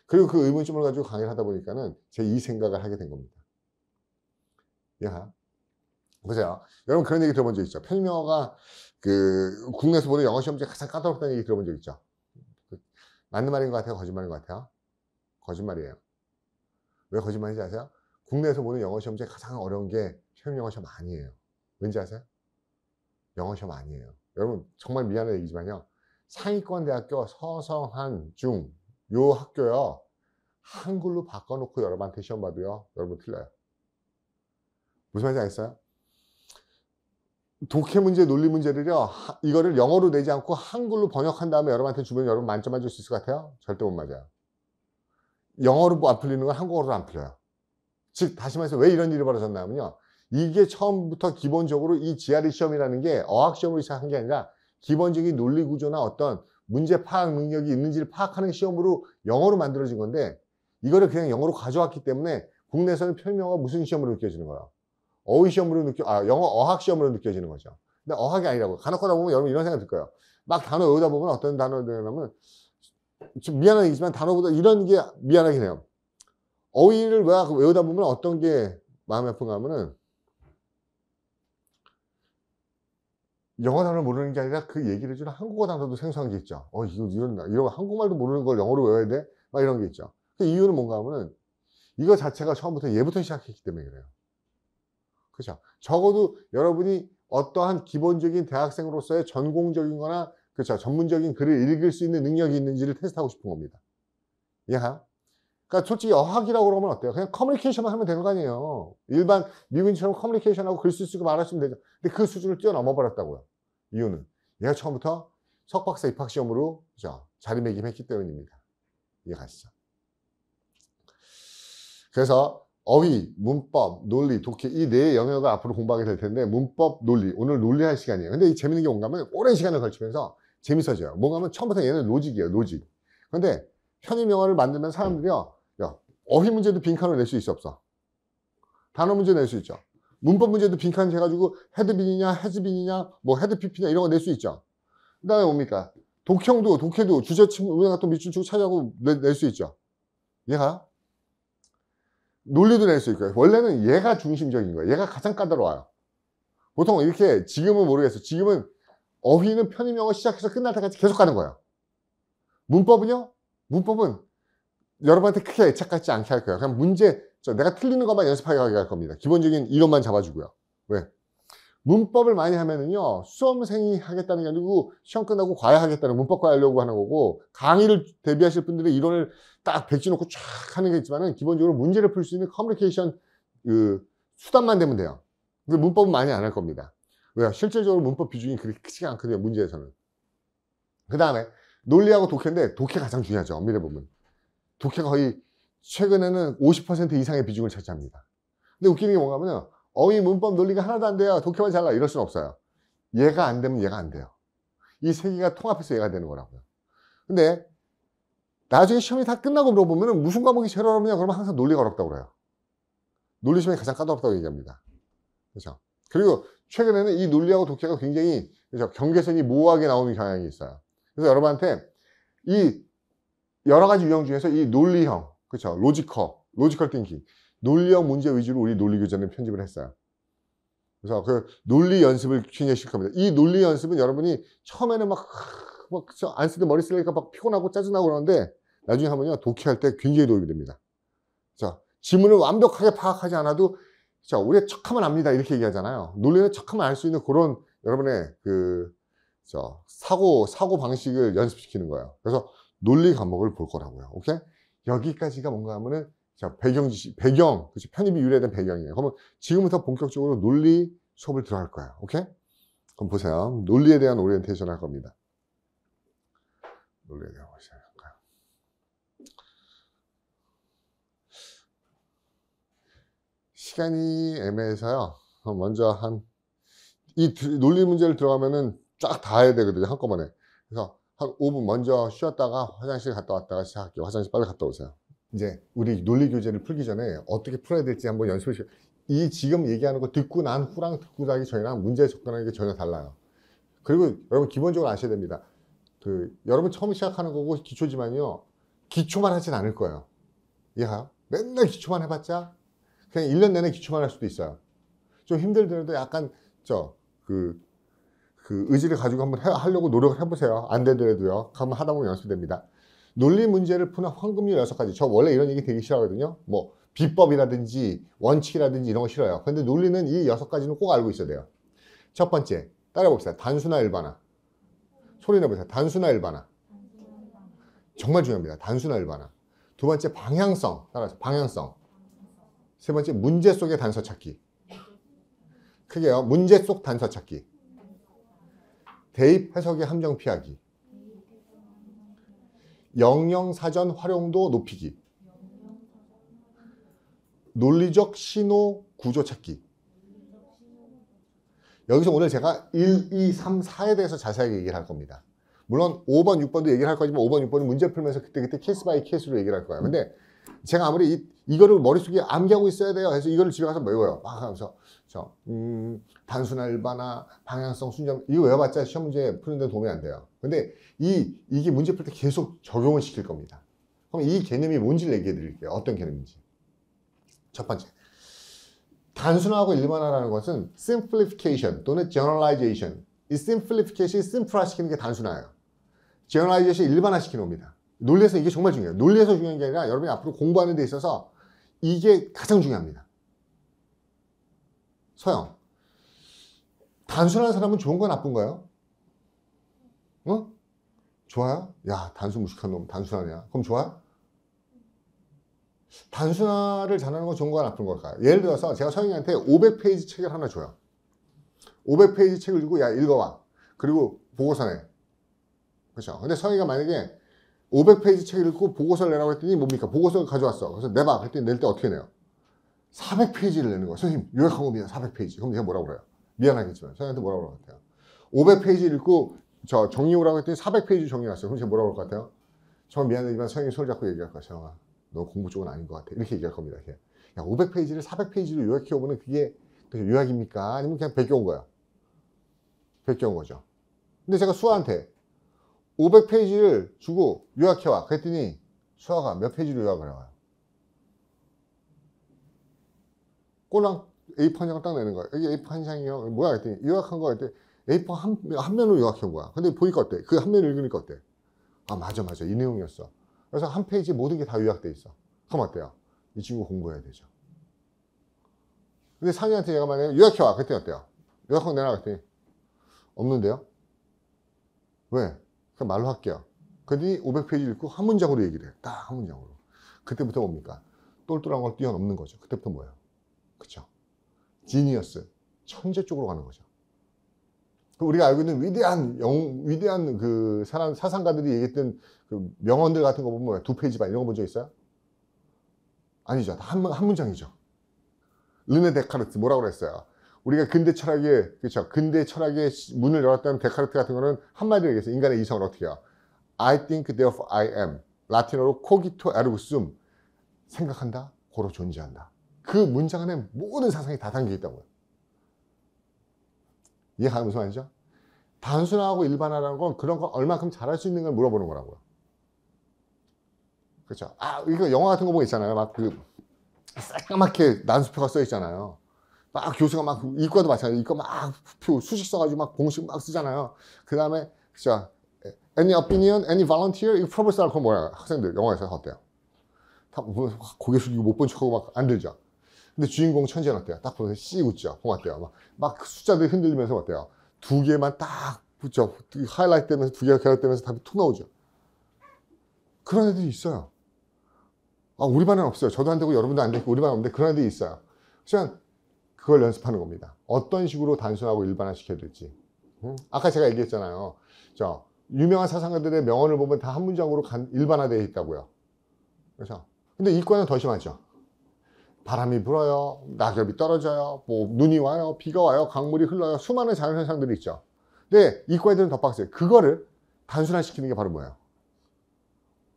그리고 그 의문점을 가지고 강의를 하다 보니까는 제 이 생각을 하게 된 겁니다. 보세요. 여러분 그런 얘기 들어본 적 있죠? 편입영어가 국내에서 보는 영어 시험 중에 가장 까다롭다는 얘기 들어본 적 있죠? 맞는 말인 것 같아요? 거짓말인 것 같아요? 거짓말이에요. 왜 거짓말인지 아세요? 국내에서 보는 영어 시험 중에 가장 어려운 게 편입영어 시험 아니에요. 왠지 아세요? 영어 시험 아니에요. 여러분 정말 미안한 얘기지만요. 상위권 대학교 서성한 중 요 학교요. 한글로 바꿔놓고 여러분한테 시험 봐도요. 여러분 틀려요. 무슨 말인지 알겠어요? 독해 문제, 논리 문제를요, 이거를 영어로 내지 않고 한글로 번역한 다음에 여러분한테 주면 여러분 만점 맞을 수 있을 것 같아요? 절대 못 맞아요. 영어로 안 풀리는 건 한국어로도 안 풀려요. 즉, 다시 말해서 왜 이런 일이 벌어졌냐면요. 이게 처음부터 기본적으로 이 GRE 시험이라는 게 어학시험으로 시작한 게 아니라 기본적인 논리 구조나 어떤 문제 파악 능력이 있는지를 파악하는 시험으로 영어로 만들어진 건데 이거를 그냥 영어로 가져왔기 때문에 국내에서는 편입영어가 무슨 시험으로 느껴지는 거예요? 어휘 시험으로 영어 어학 시험으로 느껴지는 거죠. 근데 어학이 아니라고. 간혹 가다 보면 여러분 이런 생각 들 거예요. 막 단어 외우다 보면 어떤 단어들 하면 좀 미안한 얘기지만 단어보다 이런 게 미안하긴 해요. 어휘를 외우다 보면 어떤 게 마음이 아픈가 하면은 영어 단어를 모르는 게 아니라 그 얘기를 해주는 한국어 단어도 생소한 게 있죠. 이런 한국말도 모르는 걸 영어로 외워야 돼? 막 이런 게 있죠. 그 이유는 뭔가 하면은 이거 자체가 처음부터 얘부터 시작했기 때문에 그래요. 그렇죠. 적어도 여러분이 어떠한 기본적인 대학생으로서의 전공적인 거나 그렇죠. 전문적인 글을 읽을 수 있는 능력이 있는지를 테스트하고 싶은 겁니다. 이해가요? 그러니까 솔직히 어학이라고 그러면 어때요? 그냥 커뮤니케이션만 하면 되는 거 아니에요. 일반 미국인처럼 커뮤니케이션하고 글씨 쓰고 말하시면 되죠. 근데 그 수준을 뛰어넘어 버렸다고요. 이유는 얘가 처음부터 석박사 입학시험으로 그죠? 자리매김했기 때문입니다. 이해가시죠? 그래서 어휘, 문법, 논리, 독해 이 네 영역을 앞으로 공부하게 될 텐데 문법, 논리 오늘 논리할 시간이에요. 근데 이 재밌는 게 뭔가 하면 오랜 시간을 걸치면서 재밌어져요. 뭔가 하면 처음부터 얘는 로직이에요. 로직. 근데 편입 영어를 만들면 사람들이요. 야, 어휘 문제도 빈칸으로 낼 수 있어 없어? 단어 문제 낼 수 있죠. 문법 문제도 빈칸 해가지고 헤드빈이냐 헤즈빈이냐 뭐 헤드피피냐 이런 거 낼 수 있죠. 그 다음에 뭡니까? 독해도 주제침 우리가 또 밑줄 치고 찾아고 낼 수 있죠. 얘가 논리도 낼 수 있고요. 원래는 얘가 중심적인 거예요. 얘가 가장 까다로워요. 보통 이렇게 지금은 모르겠어요. 지금은 어휘는 편입 영어 시작해서 끝날 때까지 계속 가는 거예요. 문법은요? 문법은 여러분한테 크게 애착 갖지 않게 할 거예요. 그냥 문제, 내가 틀리는 것만 연습하게 하게 할 겁니다. 기본적인 이론만 잡아주고요. 왜? 문법을 많이 하면은요, 수험생이 하겠다는 게 아니고, 시험 끝나고 과외하겠다는 문법 과외하려고 하는 거고, 강의를 대비하실 분들의 이론을 딱 백지 놓고 쫙 하는 게 있지만은, 기본적으로 문제를 풀 수 있는 커뮤니케이션, 수단만 되면 돼요. 근데 문법은 많이 안 할 겁니다. 왜요? 실질적으로 문법 비중이 그렇게 크지가 않거든요, 문제에서는. 그 다음에, 논리하고 독해인데, 독해 가장 중요하죠, 엄밀히 보면. 독해가 거의, 최근에는 50% 이상의 비중을 차지합니다. 근데 웃기는 게 뭔가 하면요, 어휘, 문법, 논리가 하나도 안 돼요. 독해만 잘나. 이럴 수는 없어요. 얘가 안 되면 얘가 안 돼요. 이 세 개가 통합해서 얘가 되는 거라고요. 근데 나중에 시험이 다 끝나고 물어보면 무슨 과목이 제일 어렵냐? 그러면 항상 논리가 어렵다고 그래요. 논리 시험이 가장 까다롭다고 얘기합니다. 그렇죠? 그리고 최근에는 이 논리하고 독해가 굉장히 그렇죠? 경계선이 모호하게 나오는 경향이 있어요. 그래서 여러분한테 이 여러 가지 유형 중에서 이 논리형, 그렇죠? 로지컬 띵킹. 논리형 문제 위주로 우리 논리 교재는 편집을 했어요. 그래서 그 논리 연습을 굉장히 실 겁니다. 이 논리 연습은 여러분이 처음에는 막 안 쓰던 머리 쓰려니까 막 피곤하고 짜증나고 그러는데 나중에 하면요 독해할 때 굉장히 도움이 됩니다. 자, 지문을 완벽하게 파악하지 않아도 자, 우리가 척하면 압니다 이렇게 얘기하잖아요. 논리는 척하면 알 수 있는 그런 여러분의 사고 방식을 연습시키는 거예요. 그래서 논리 과목을 볼 거라고요. 오케이? 여기까지가 뭔가 하면은 자, 그치, 편입이 유래된 배경이에요. 그러면 지금부터 본격적으로 논리 수업을 들어갈 거예요. 오케이? 그럼 보세요. 논리에 대한 오리엔테이션 할 겁니다. 논리에 대한 오리엔테이션 할까요? 시간이 애매해서요. 먼저 이 논리 문제를 들어가면은 쫙 다 해야 되거든요. 한꺼번에. 그래서 한 5분 먼저 쉬었다가 화장실 갔다 왔다가 시작할게요. 화장실 빨리 갔다 오세요. 이제 우리 논리 교재를 풀기 전에 어떻게 풀어야 될지 한번 연습을 시켜요. 이 지금 얘기하는 거 듣고 난 후랑 듣고 나기 전이랑 문제에 접근하는 게 전혀 달라요. 그리고 여러분 기본적으로 아셔야 됩니다. 여러분 처음 시작하는 거고 기초지만요. 기초만 하진 않을 거예요. 이해가요? 맨날 기초만 해봤자 그냥 1년 내내 기초만 할 수도 있어요. 좀 힘들더라도 약간 의지를 가지고 한번 하려고 노력을 해보세요. 안 되더라도요. 한번 하다 보면 연습됩니다. 논리 문제를 푸는 황금률 6가지. 저 원래 이런 얘기 되게 싫어하거든요. 뭐 비법이라든지 원칙이라든지 이런 거 싫어요. 근데 논리는 이 6가지는 꼭 알고 있어야 돼요. 첫 번째, 따라해봅시다. 단수나 일반화. 소리 내보세요. 단수나 일반화. 정말 중요합니다. 단수나 일반화. 두 번째, 방향성. 따라서 방향성. 세 번째, 문제 속의 단서 찾기. 크게요. 문제 속 단서 찾기. 대입 해석의 함정 피하기. 영영사전 활용도 높이기. 논리적 신호 구조 찾기. 여기서 오늘 제가 1, 2, 3, 4에 대해서 자세하게 얘기를 할 겁니다. 물론 5번, 6번도 얘기를 할 거지만 5번, 6번은 문제 풀면서 그때 케이스 바이 케이스로 얘기를 할 거예요. 근데 제가 아무리 이거를 머릿속에 암기하고 있어야 돼요. 그래서 이거를 집에 가서 외워요. 막 하면서 단순화 일반화, 방향성, 순정 이거 외워봤자 시험 문제 푸는 데 도움이 안 돼요. 근데 이게 문제 풀 때 계속 적용을 시킬 겁니다. 그럼 이 개념이 뭔지를 얘기해 드릴게요. 어떤 개념인지. 첫 번째. 단순화하고 일반화라는 것은 simplification 또는 generalization. 이 simplification이 심플화시키는 게 단순화예요. generalization 일반화시키는 겁니다. 논리에서 이게 정말 중요해요. 논리에서 중요한 게 아니라 여러분이 앞으로 공부하는 데 있어서 이게 가장 중요합니다. 서영. 단순한 사람은 좋은 거 나쁜 거예요? 어? 좋아요? 야, 단순 무식한 놈 단순하냐? 그럼 좋아요? 단순화를 잘하는 건 좋은 건 나쁜 걸까요? 예를 들어서 제가 서영이한테 500페이지 책을 하나 줘요. 500페이지 책을 주고 야 읽어와. 그리고 보고서 내. 그렇죠? 근데 서영이가 만약에 500페이지 책을 읽고 보고서를 내라고 했더니 뭡니까? 보고서를 가져왔어. 그래서 내봐. 그랬더니 낼 때 어떻게 내요? 400페이지를 내는 거야. 선생님 요약한 겁니다. 400페이지. 그럼 제가 뭐라고 그래요? 미안하겠지만 서영이한테 뭐라고 그럴 것 같아요? 500페이지 읽고 저 정리오라고 했더니 400페이지 정리했어요. 그럼 제가 뭐라고 그럴 것 같아요? 정말 미안하지만 서영이 손을 잡고 얘기할 거야. 서영아 너 공부 쪽은 아닌 것 같아. 이렇게 얘기할 겁니다. 이렇게. 야 500페이지를 400페이지로 요약해오면 그게 요약입니까? 아니면 그냥 베껴온 거야? 베껴온 거죠. 근데 제가 수아한테 500페이지를 주고 요약해와. 그랬더니 수아가 몇 페이지로 요약을 해와요? 꼴랑 A4 한 장을 딱 내는 거야. 여기 A4 한 장이요. 뭐야? 그랬더니 요약한 거 그랬더니 A4 한 면으로 요약해온 거야. 근데 보니까 어때? 그 한 면을 읽으니까 어때? 아 맞아. 이 내용이었어. 그래서 한 페이지에 모든 게 다 요약돼 있어. 그럼 어때요? 이 친구 공부해야 되죠. 근데 상희한테 얘가 만약에 요약해와. 그랬더니 어때요? 요약한 거 내놔. 그랬더니 없는데요? 왜? 그럼 말로 할게요. 그랬더니 500페이지 읽고 한 문장으로 얘기를 해. 딱 한 문장으로. 그때부터 뭡니까? 똘똘한 걸 뛰어넘는 거죠. 그때부터 뭐예요? 그쵸? 지니어스. 천재 쪽으로 가는 거죠. 우리가 알고 있는 위대한 그 사상가들이 얘기했던 그 명언들 같은 거 보면 2페이지 반 이런 거 본 적 있어요? 아니죠. 한 문장이죠. 르네 데카르트 뭐라고 그랬어요? 우리가 근대 철학의, 그렇죠. 근대 철학의 문을 열었던 데카르트 같은 거는 한마디로 얘기했어요. 인간의 이성을 어떻게 해요? I think therefore I am. 라틴어로 cogito ergo sum. 생각한다, 고로 존재한다. 그 문장 안에 모든 사상이 다 담겨 있다고요. 이해가 무슨 말이죠? 단순화하고 일반화라는 건 그런 걸 얼마큼 잘할 수 있는 걸 물어보는 거라고요. 그렇죠. 아, 이거 영화 같은 거 보고 있잖아요. 막 그 새까맣게 난수표가 써 있잖아요. 막 교수가 막 이과도 마찬가지로 이과 막 표 수식 써가지고 막 공식 막 쓰잖아요. 그 다음에 그죠. Any opinion, any volunteer? 이거 프로페서라고 그건 뭐야? 학생들 영화에서 어때요? 다 고개 숙이고 못 본 척하고 막 안 들죠. 근데 주인공 천재는 어때요? 딱 보면서 씩 웃죠. 보면 어때요? 막 숫자들 흔들리면서 어때요? 두 개만 딱 붙죠. 하이라이트 되면서 두 개가 결합되면서 답이 툭 나오죠. 그런 애들이 있어요. 아, 우리 반은 없어요. 저도 안 되고 여러분도 안 되고 우리 반은 없는데 그런 애들이 있어요. 그냥 그걸 연습하는 겁니다. 어떤 식으로 단순하고 일반화시켜야 될지. 아까 제가 얘기했잖아요. 유명한 사상가들의 명언을 보면 다 한 문장으로 일반화되어 있다고요. 그렇죠? 근데 이과는 더 심하죠. 바람이 불어요. 낙엽이 떨어져요. 뭐 눈이 와요. 비가 와요. 강물이 흘러요. 수많은 자연현상들이 있죠. 근데 이과 애들은 더 빡세요. 그거를 단순화시키는 게 바로 뭐예요?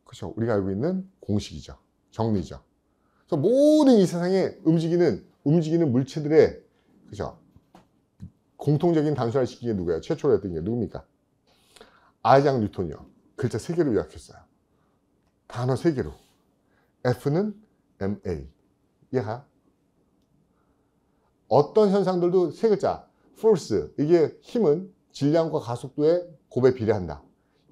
그렇죠. 우리가 알고 있는 공식이죠. 정리죠. 그래서 모든 이 세상에 움직이는 물체들의 그죠? 공통적인 단순화를 시킨 게 누구예요? 최초로 했던 게 누굽니까? 아이작 뉴턴이요. 글자 3개로 요약했어요. 단어 3개로. F는 MA. 이해가? 어떤 현상들도 3글자. force. 이게 힘은 질량과 가속도의 곱에 비례한다.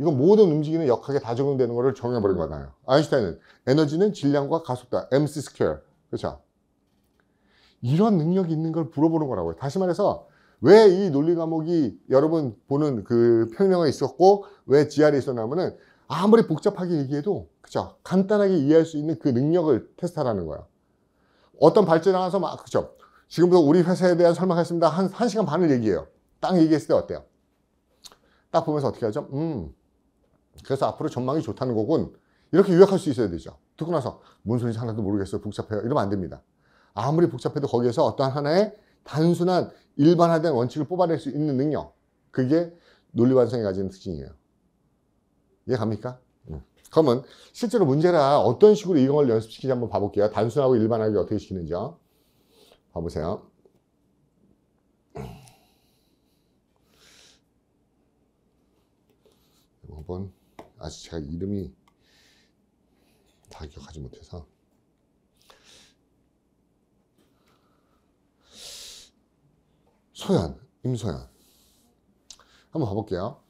이건 모든 움직이는 역학에 다 적용되는 거를 정해버린 거잖아요. 아인슈타인은 에너지는 질량과 가속도, mc 스퀘어. 그렇죠? 이런 능력이 있는 걸 물어보는 거라고요. 다시 말해서 왜 이 논리 과목이 여러분 보는 그 평명에 있었고 왜 GR에 있었냐면은 아무리 복잡하게 얘기해도 그죠? 간단하게 이해할 수 있는 그 능력을 테스트하라는 거야. 어떤 발전이 나와서 막 그죠? 지금부터 우리 회사에 대한 설명했습니다. 한 시간 반을 얘기해요. 딱 얘기했을 때 어때요? 딱 보면서 어떻게 하죠? 그래서 앞으로 전망이 좋다는 거군. 이렇게 요약할 수 있어야 되죠. 듣고 나서 뭔 소리인지 하나도 모르겠어요. 복잡해요. 이러면 안 됩니다. 아무리 복잡해도 거기에서 어떠한 하나의 단순한 일반화된 원칙을 뽑아낼 수 있는 능력. 그게 논리완성이 가지는 특징이에요. 이해 갑니까? 그러면 실제로 문제라 어떤 식으로 이걸 연습시키지 한번 봐볼게요. 단순하고 일반화하게 어떻게 시키는지요. 봐보세요. 한번 아직 제가 이름이 다 기억하지 못해서 소연, 임소연 한번 봐볼게요.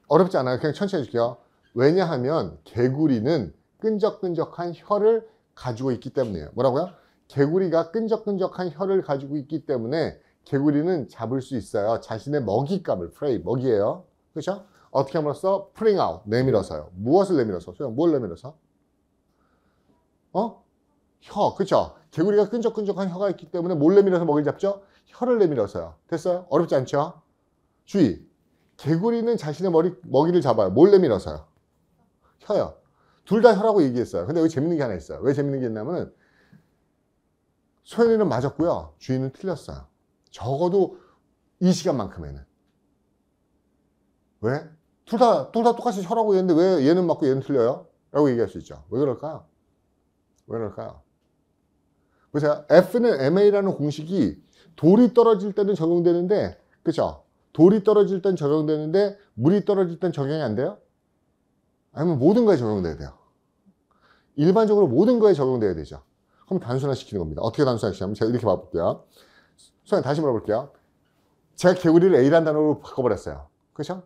어렵지 않아요. 그냥 천천히 해줄게요. 왜냐하면 개구리는 끈적끈적한 혀를 가지고 있기 때문이에요. 뭐라고요? 개구리가 끈적끈적한 혀를 가지고 있기 때문에 개구리는 잡을 수 있어요. 자신의 먹잇감을, 프레이, 먹이에요. 그렇죠? 어떻게 함으로써? pulling out, 내밀어서요. 무엇을 내밀어서? 소연, 뭘 내밀어서? 혀, 그쵸? 개구리가 끈적끈적한 혀가 있기 때문에 뭘 내밀어서 먹이를 잡죠? 혀를 내밀어서요. 됐어요? 어렵지 않죠? 주의. 개구리는 자신의 먹이를 잡아요. 뭘 내밀어서요? 혀요. 둘 다 혀라고 얘기했어요. 근데 여기 재밌는 게 하나 있어요. 왜 재밌는 게 있냐면은 소연이는 맞았고요. 주인은 틀렸어요. 적어도 이 시간만큼에는. 왜? 둘 다 똑같이 혀라고 얘기했는데 왜 얘는 맞고 얘는 틀려요? 라고 얘기할 수 있죠. 왜 그럴까요? 왜 그럴까요? 보세요. F는 MA라는 공식이 돌이 떨어질 때는 적용되는데, 그쵸? 돌이 떨어질 땐 적용되는데, 물이 떨어질 땐 적용이 안 돼요? 아니면 모든 거에 적용돼야 돼요. 일반적으로 모든 거에 적용돼야 되죠. 그럼 단순화시키는 겁니다. 어떻게 단순화시키냐면, 제가 이렇게 봐볼게요. 소연 다시 물어볼게요. 제가 개구리를 A라는 단어로 바꿔버렸어요. 그쵸?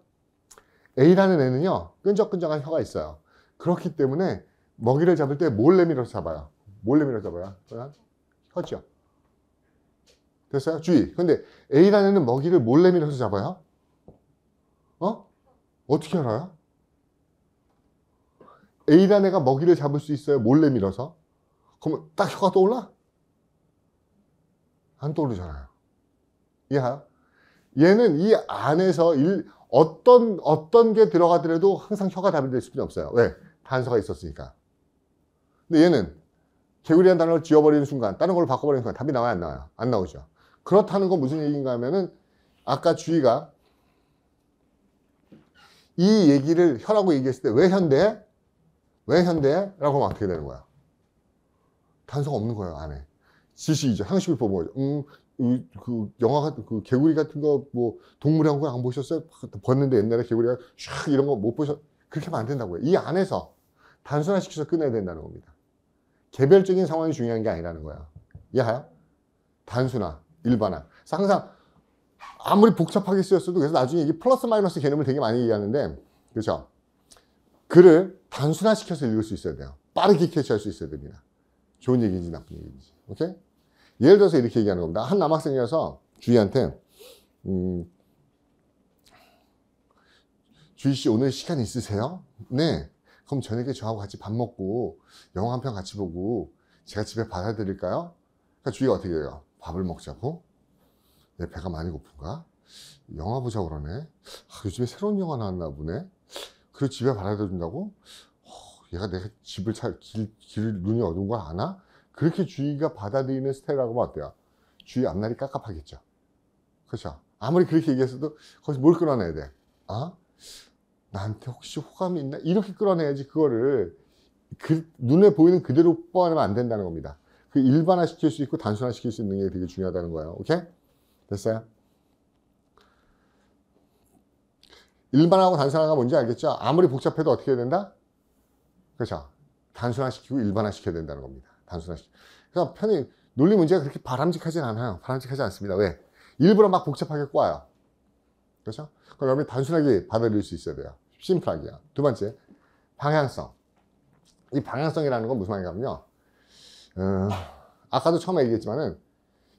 A라는 애는요, 끈적끈적한 혀가 있어요. 그렇기 때문에 먹이를 잡을 때 뭘 내밀어서 잡아요? 뭘 내밀어서 잡아요? 혀죠. 됐어요? 주의. 근데 A라는 애는 먹이를 뭘 내밀어서 잡아요? 어떻게 알아요? A라는 애가 먹이를 잡을 수 있어요? 뭘 내밀어서? 그러면 딱 혀가 떠올라? 안 떠오르잖아요. 이해해요? 얘는 이 안에서 어떤 게 들어가더라도 항상 혀가 답이 될 수는 없어요. 왜? 단서가 있었으니까. 근데 얘는 개구리라는 단어를 지워버리는 순간, 다른 걸로 바꿔버리는 순간 답이 나와요? 안 나와요? 안 나오죠. 그렇다는 건 무슨 얘기인가 하면은 아까 주희가 이 얘기를 혀라고 얘기했을 때 왜 현대? 왜 현대? 라고 하면 어떻게 되는 거야? 단서가 없는 거예요, 안에. 지식이죠. 상식을 보면 그 영화 같은 그 개구리 같은 거 뭐 동물의 왕국 안 보셨어요? 봤는데 옛날에 개구리가 샥 이런 거 못 보셨? 그렇게 하면 안 된다고요. 이 안에서 단순화시켜서 끝내야 된다는 겁니다. 개별적인 상황이 중요한 게 아니라는 거야. 이해해요? 단순화, 일반화. 그래서 항상 아무리 복잡하게 쓰였어도 그래서 나중에 이게 플러스 마이너스 개념을 되게 많이 얘기하는데, 그렇죠? 글을 단순화시켜서 읽을 수 있어야 돼요. 빠르게 캐치할 수 있어야 됩니다. 좋은 얘기인지 나쁜 얘기인지. 오케이? 예를 들어서 이렇게 얘기하는 겁니다. 한 남학생이어서 주희한테 주희씨 오늘 시간 있으세요? 네. 그럼 저녁에 저하고 같이 밥 먹고 영화 한 편 같이 보고 제가 집에 받아드릴까요? 그러니까 주희가 어떻게 해요? 밥을 먹자고? 내 배가 많이 고픈가? 영화 보자고 그러네. 요즘에 새로운 영화 나왔나 보네. 그리고 집에 받아들인다고? 얘가 내가 집을 길 눈이 어두운 걸 아나? 그렇게 주희가 받아들이는 스타일이라고 하면 어때요? 주희 앞날이 깝깝하겠죠. 그렇죠? 아무리 그렇게 얘기했어도 거기서 뭘 끌어내야 돼? 나한테 혹시 호감이 있나? 이렇게 끌어내야지 그거를 눈에 보이는 그대로 뻔하면 안 된다는 겁니다. 그 일반화 시킬 수 있고 단순화 시킬 수 있는 게 되게 중요하다는 거예요. 오케이? 됐어요? 일반화하고 단순화가 뭔지 알겠죠? 아무리 복잡해도 어떻게 해야 된다? 그렇죠? 단순화시키고 일반화시켜야 된다는 겁니다. 단순화시키고. 그래서 편히 논리 문제가 그렇게 바람직하진 않아요. 바람직하지 않습니다. 왜? 일부러 막 복잡하게 꽈요. 그렇죠? 그럼 여러분이 단순하게 받아들일 수 있어야 돼요. 심플하게요. 두 번째, 방향성. 이 방향성이라는 건 무슨 말이냐면요. 아까도 처음에 얘기했지만은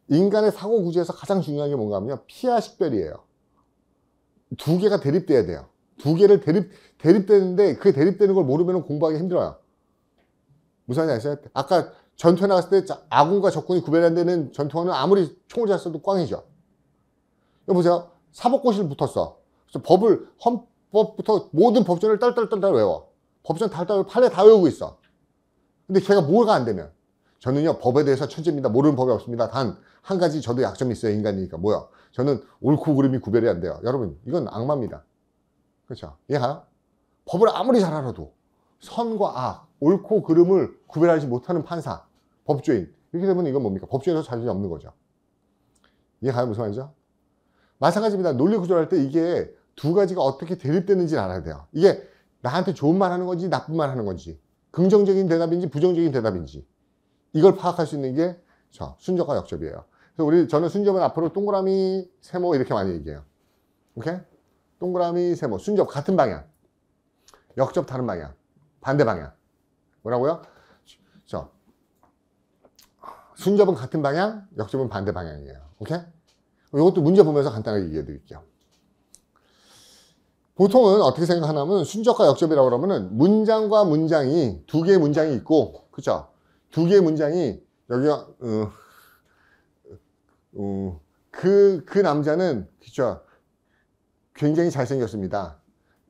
인간의 사고 구조에서 가장 중요한 게 뭔가 하면요. 피와 식별이에요. 두 개가 대립돼야 돼요. 두 개를 대립되는데 그 대립되는 걸 모르면 공부하기 힘들어요. 무슨 말인지 아시죠? 아까 전투에 나갔을 때 아군과 적군이 구별이 안 되는 전투원은 아무리 총을 잘 쏴도 꽝이죠. 여보세요? 사법고시를 붙었어. 그래서 헌법부터 모든 법전을 딸딸딸 외워. 법전 달달 판례 다 외우고 있어. 근데 걔가 뭐가 안 되면 저는요 법에 대해서 천재입니다. 모르는 법이 없습니다. 단 한 가지 저도 약점이 있어요. 인간이니까. 뭐야? 저는 옳고 그름이 구별이 안 돼요. 여러분 이건 악마입니다. 그렇죠? 이해가요? 법을 아무리 잘 알아도 선과 악, 옳고 그름을 구별하지 못하는 판사, 법조인 이렇게 되면 이건 뭡니까? 법조인에서 자질이 없는 거죠. 이해가요? 무슨 말이죠? 마찬가지입니다. 논리 구조를 할 때 이게 두 가지가 어떻게 대립되는지를 알아야 돼요. 이게 나한테 좋은 말 하는 건지 나쁜 말 하는 건지 긍정적인 대답인지 부정적인 대답인지 이걸 파악할 수 있는 게 순접과 역접이에요. 그래서 저는 순접은 앞으로 동그라미, 세모 이렇게 많이 얘기해요. 오케이? 동그라미, 세모, 순접 같은 방향, 역접 다른 방향, 반대 방향. 뭐라고요? 순접은 같은 방향, 역접은 반대 방향이에요. 오케이? 이것도 문제 보면서 간단하게 얘기해 드릴게요. 보통은 어떻게 생각하냐면 순접과 역접이라고 그러면은 문장과 문장이 두 개의 문장이 있고, 그죠? 두 개의 문장이 여기가 그 남자는 그죠 굉장히 잘생겼습니다.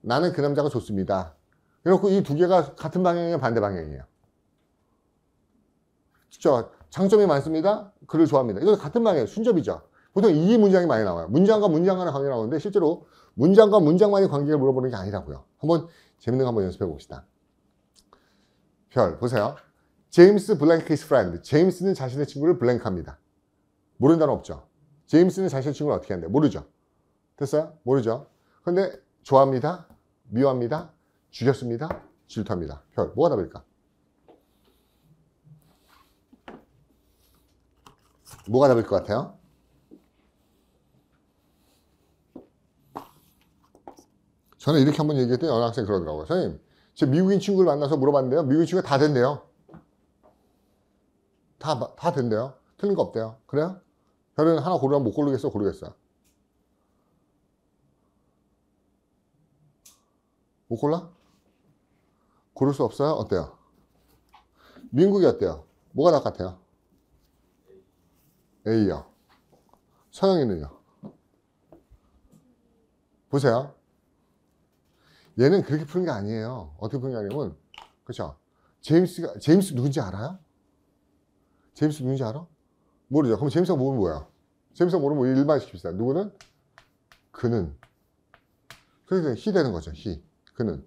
나는 그 남자가 좋습니다. 그래갖고 이 두 개가 같은 방향이에요, 반대 방향이에요. 그죠? 장점이 많습니다. 그를 좋아합니다. 이거 같은 방향이에요. 순접이죠. 보통 이 문장이 많이 나와요. 문장과 문장 간의 관계가 나오는데 실제로 문장과 문장만의 관계를 물어보는 게 아니라고요. 한번 재밌는 거 한번 연습해 봅시다. 별 보세요. 제임스 블랭크 is friend. 제임스는 자신의 친구를 블랭크합니다. 모르는 단어 없죠. 제임스는 자신의 친구를 어떻게 하는데 모르죠. 됐어요? 모르죠. 근데 좋아합니다. 미워합니다. 죽였습니다. 질투합니다. 별 뭐가 답일까? 뭐가 답일 것 같아요? 저는 이렇게 한번 얘기했더니 어느 학생이 그러더라고요. 선생님, 제 미국인 친구를 만나서 물어봤는데요. 미국인 친구가 다 된대요. 다 된대요. 틀린 거 없대요. 그래요? 별은 하나 고르면 못 고르겠어? 고르겠어요? 못 골라? 고를 수 없어요? 어때요? 민국이 어때요? 뭐가 낫 같아요? A요. 서영이는요? 보세요. 얘는 그렇게 푸는 게 아니에요. 어떻게 푸는 게 아니면, 그쵸? 제임스 누군지 알아요? 제임스 누군지 알아? 모르죠. 그럼 제임스가 모르면 뭐야? 제임스가 모르면 일반시킵시다. 누구는? 그는. 그래서 he 되는 거죠. he. 그는.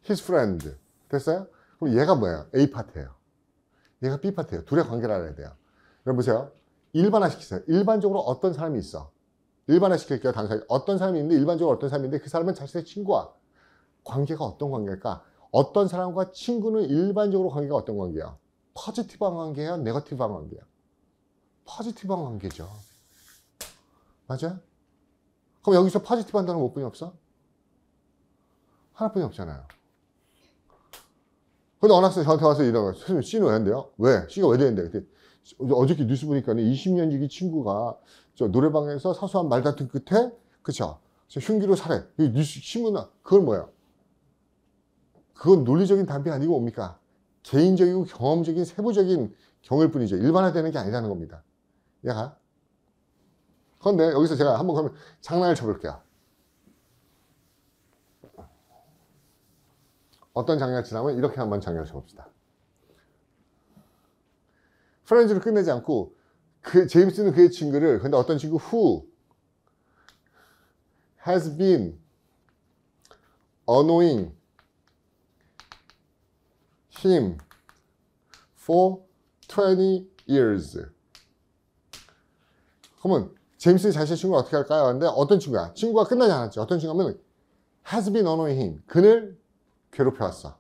his friend. 됐어요? 그럼 얘가 뭐예요? A 파트예요. 얘가 B 파트예요. 둘의 관계를 알아야 돼요. 여러분 보세요. 일반화 시키세요. 일반적으로 어떤 사람이 있어? 일반화 시킬게요. 단순하게. 어떤 사람이 있는데 일반적으로 어떤 사람인데 그 사람은 자신의 친구와 관계가 어떤 관계일까? 어떤 사람과 친구는 일반적으로 관계가 어떤 관계야? 포지티브한 관계야? 네거티브한 관계야? 포지티브한 관계죠. 맞아요? 그럼 여기서 포지티브한 단어 몇 분이 없어? 하나뿐이 없잖아요. 근데 어느 학생이 저한테 와서 이러는 거예요. 선생님, C는 왜 안 돼요? 왜? C가 왜 되는데? 그때 어저께 뉴스 보니까 20년 지기 친구가 저 노래방에서 사소한 말다툼 끝에, 그쵸? 흉기로 살해. 이 뉴스, 신문은, 그건 뭐예요? 그건 논리적인 답이 아니고 뭡니까? 개인적이고 경험적인 세부적인 경우일 뿐이죠. 일반화되는 게 아니라는 겁니다. 얘가. 그런데 여기서 제가 한번 그러면 장난을 쳐볼게요. 어떤 장난을 치냐면 이렇게 한번 장난을 쳐봅시다. 프렌즈를 끝내지 않고 제임스는 그의 친구를 근데 어떤 친구 who has been annoying him for 20 years. 그러면 제임스의 자신의 친구가 어떻게 할까요? 근데 어떤 친구야? 친구가 끝나지 않았죠. 어떤 친구냐면 has been annoying him. 그를 괴롭혀왔어.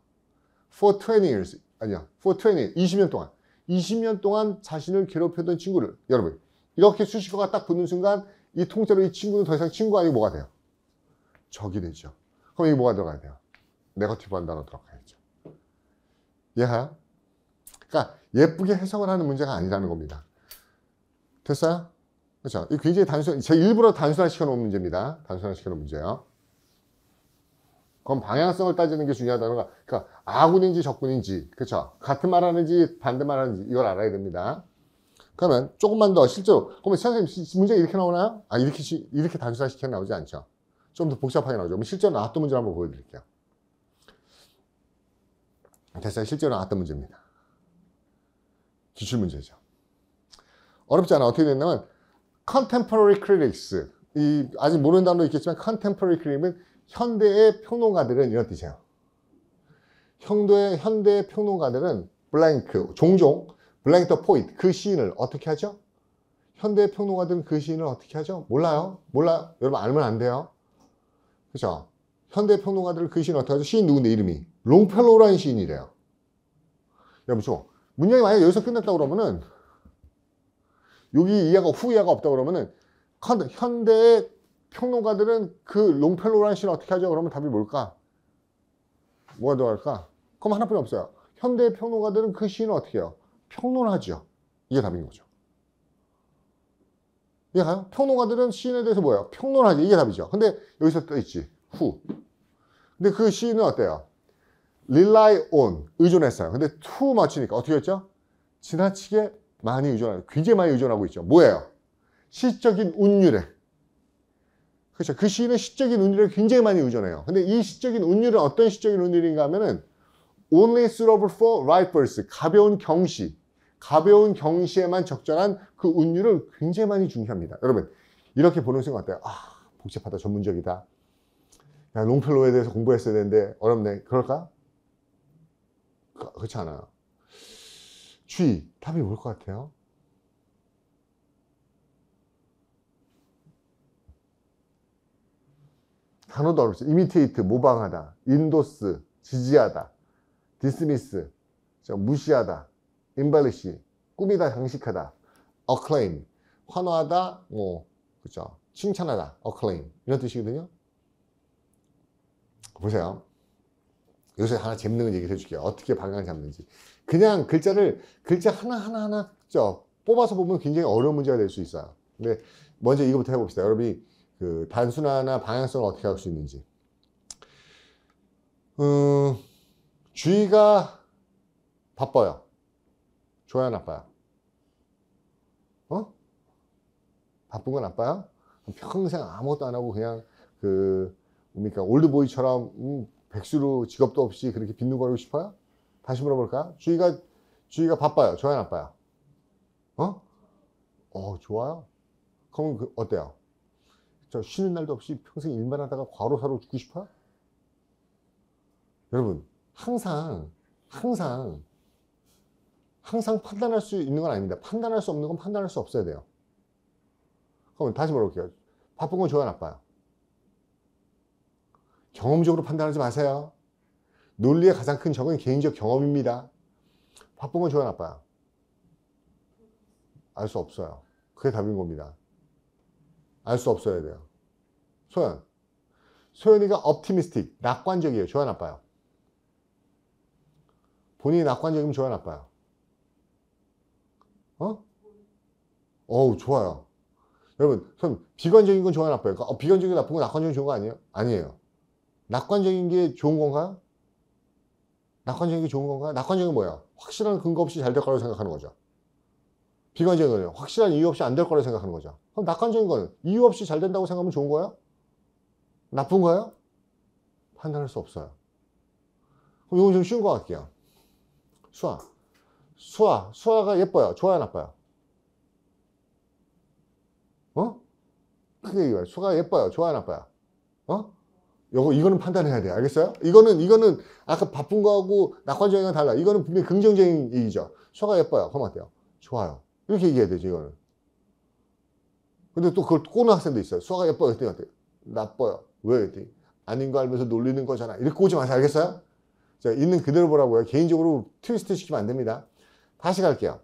for 20 years. 아니야. for 20년 동안. 20년 동안 자신을 괴롭혔던 친구를 여러분 이렇게 수식어가 딱 붙는 순간 이 통째로 이 친구는 더 이상 친구가 아니고 뭐가 돼요? 적이 되죠. 그럼 이게 뭐가 들어가야 돼요? 네거티브한 단어 들어가야죠. 이해해요? 그러니까 예쁘게 해석을 하는 문제가 아니라는 겁니다. 됐어요? 그렇죠? 이 굉장히 제 일부러 단순화시켜 놓은 문제입니다. 단순화시켜 놓은 문제예요. 그럼 방향성을 따지는 게 중요하다는 거. 그러니까 아군인지 적군인지, 그렇죠? 같은 말 하는지 반대 말 하는지 이걸 알아야 됩니다. 그러면 조금만 더 실제로 그러면 선생님 문제가 이렇게 나오나요? 아 이렇게 단순화시켜 나오지 않죠. 좀 더 복잡하게 나오죠. 그럼 실제로 나왔던 문제를 한번 보여드릴게요. 됐어요. 실제로 나왔던 문제입니다. 기출 문제죠. 어렵지 않아. 어떻게 됐냐면 contemporary critics 아직 모르는 단어도 있겠지만 contemporary critic은 현대의 평론가들은 이런 뜻이에요. 현대의 평론가들은 blank, 종종 blank the point, 그 시인을 어떻게 하죠? 현대의 평론가들은 그 시인을 어떻게 하죠? 몰라요? 몰라요? 여러분 알면 안 돼요. 그죠? 현대 평론가들은 그 시인을 어떻게 하죠? 시인 누군데 이름이? 롱펠로우라는 시인이래요. 여러분 문장이 만약에 여기서 끝났다고 그러면은 여기 이하가 후 이하가 없다고 그러면은 현대의 평론가들은 그 롱펠로우라는 시인을 어떻게 하죠? 그러면 답이 뭘까? 뭐가 들어갈까? 그럼 하나뿐이 없어요. 현대의 평론가들은 그 시인을 어떻게 해요? 평론하죠. 이게 답인 거죠. 이해가요? 평론가들은 시인에 대해서 뭐예요? 평론하지. 이게 답이죠. 근데 여기서 또 있지. 후. 근데 그 시인은 어때요? rely on, 의존했어요. 근데 too much니까 어떻게 했죠? 지나치게 많이 의존하고, 굉장히 많이 의존하고 있죠. 뭐예요? 시적인 운율에. 그렇죠. 그 시인은 시적인 운율에 굉장히 많이 의존해요. 근데 이 시적인 운율은 어떤 시적인 운율인가 하면은 only suitable for right verse, 가벼운 경시, 가벼운 경시에만 적절한 그 운율을 굉장히 많이 중시합니다. 여러분, 이렇게 보는 순간 어때요? 아, 복잡하다, 전문적이다. 야, 롱펠로에 대해서 공부했어야 되는데 어렵네. 그럴까? 그렇지 않아요. 주의, 답이 뭘 것 같아요? 단어도 어렵죠. imitate, 모방하다, 인도스, 지지하다, 디스미스, 무시하다, embellish, 꾸미다, 장식하다, acclaim, 환호하다, 뭐, 그죠? 칭찬하다, acclaim, 이런 뜻이거든요. 보세요. 요새 하나 재밌는 얘기를 해줄게요. 어떻게 방향을 잡는지. 그냥 글자 하나 뽑아서 보면 굉장히 어려운 문제가 될 수 있어요. 근데 먼저 이거부터 해봅시다. 여러분이 그 단순화나 방향성을 어떻게 할 수 있는지. 주의가 바빠요. 좋아요, 나빠요? 바쁜 건 나빠요? 평생 아무것도 안 하고 그냥 뭡니까 올드보이처럼 백수로 직업도 없이 그렇게 빈둥거리고 싶어요? 다시 물어볼까? 주의가 바빠요. 좋아요, 나빠요? 좋아요. 그러면 어때요? 저 쉬는 날도 없이 평생 일만 하다가 과로사로 죽고 싶어요? 여러분, 항상 판단할 수 있는 건 아닙니다. 판단할 수 없는 건 판단할 수 없어야 돼요. 그럼 다시 물어볼게요. 바쁜 건 좋아요, 나빠요? 경험적으로 판단하지 마세요. 논리의 가장 큰 적은 개인적 경험입니다. 바쁜 건 좋아요, 나빠요? 알 수 없어요. 그게 답인 겁니다. 알 수 없어야 돼요. 소연이가 optimistic, 낙관적이에요. 좋아요, 나빠요? 본인이 낙관적이면 좋아요, 나빠요? 좋아요. 여러분, 그럼 비관적인 건 좋아요, 나빠요? 비관적인 게 나쁜 건 낙관적인 게 좋은 거 아니에요? 아니에요. 낙관적인 게 좋은 건가요? 낙관적인 게 좋은 건가요? 낙관적인 게 뭐예요? 확실한 근거 없이 잘 될 거라고 생각하는 거죠. 비관적인 거는 확실한 이유 없이 안 될 거라고 생각하는 거죠. 그럼 낙관적인 거는 이유 없이 잘 된다고 생각하면 좋은 거예요? 나쁜 거예요? 판단할 수 없어요. 그럼 이건 좀 쉬운 거 같게요. 수아가 예뻐요. 좋아요, 나빠요? 크게 얘기해요. 수아가 예뻐요. 좋아요, 나빠요? 이거는 판단해야 돼요. 알겠어요? 이거는 아까 바쁜 거하고 낙관적인 건 달라. 이거는 분명히 긍정적인 얘기죠. 수아가 예뻐요. 그럼 어때요? 좋아요. 이렇게 얘기해야 되죠, 이거는. 근데 또 그걸 꼬는 학생도 있어요. 수아가 예뻐요. 그랬더니 어때요? 나빠요. 왜? 그랬더니 아닌 거 알면서 놀리는 거잖아. 이렇게 오지 마세요. 알겠어요? 자, 있는 그대로 보라고요. 개인적으로 트위스트 시키면 안 됩니다. 다시 갈게요.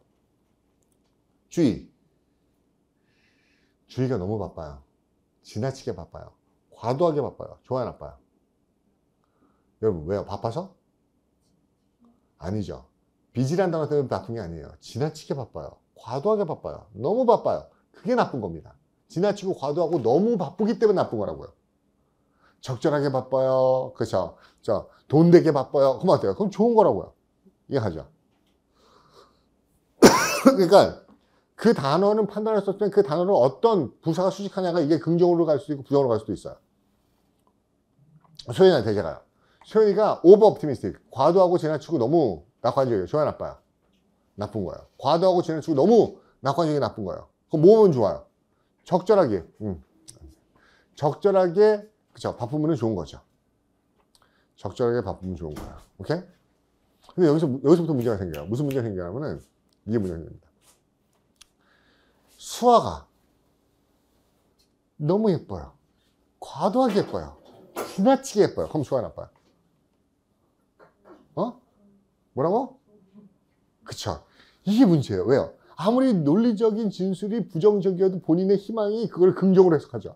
주의가 너무 바빠요. 지나치게 바빠요. 과도하게 바빠요. 좋아요, 나빠요? 여러분, 왜요? 바빠서? 아니죠. 빚이란 단어 때문에 바쁜 게 아니에요. 지나치게 바빠요. 과도하게 바빠요. 너무 바빠요. 그게 나쁜 겁니다. 지나치고 과도하고 너무 바쁘기 때문에 나쁜 거라고요. 적절하게 바빠요. 그렇죠? 돈 되게 바빠요. 그럼 어때요? 그럼 좋은 거라고요. 이해하죠? 그러니까 그 단어는 판단할 수 없으면 그 단어를 어떤 부사가 수식하냐가 이게 긍정으로 갈 수도 있고 부정으로 갈 수도 있어요. 소연이한테 제가요. 소연이가 오버 옵티미스틱, 과도하고 지나치고 너무 낙관적이에요. 좋아요, 나빠요? 나쁜 거예요. 과도하고 지나치고 너무 낙관적이 나쁜 거예요. 그럼 뭐면 좋아요? 적절하게. 적절하게, 그쵸. 바쁘면 좋은 거죠. 적절하게 바쁘면 좋은 거예요. 오케이? 근데 여기서부터 문제가 생겨요. 무슨 문제가 생기냐면은, 이게 문제가 생깁니다. 수아가 너무 예뻐요. 과도하게 예뻐요. 지나치게 예뻐요. 그럼 좋아요, 나빠요? 뭐라고? 그쵸. 이게 문제예요. 왜요? 아무리 논리적인 진술이 부정적이어도 본인의 희망이 그걸 긍정으로 해석하죠.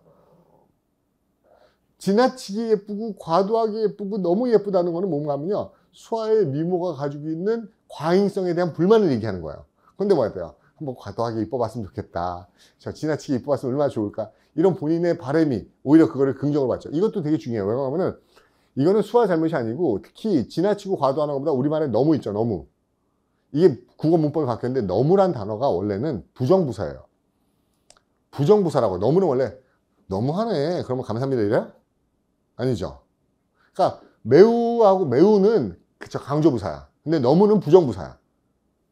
지나치게 예쁘고 과도하게 예쁘고 너무 예쁘다는 거는 뭔가 하면요, 수아의 미모가 가지고 있는 과잉성에 대한 불만을 얘기하는 거예요. 근데 뭐였대요? 한번 과도하게 이뻐봤으면 좋겠다. 지나치게 이뻐봤으면 얼마나 좋을까? 이런 본인의 바람이 오히려 그거를 긍정으로 봤죠. 이것도 되게 중요해요. 왜냐하면 이거는 수화 잘못이 아니고 특히 지나치고 과도하는 것보다 우리말에 너무 있죠. 너무. 이게 국어 문법이 바뀌었는데 너무란 단어가 원래는 부정부사예요. 부정부사라고. 너무는 원래 너무하네 그러면 감사합니다 이래요? 아니죠. 그러니까 매우하고 매우는 그쵸 강조부사야. 근데 너무는 부정부사야.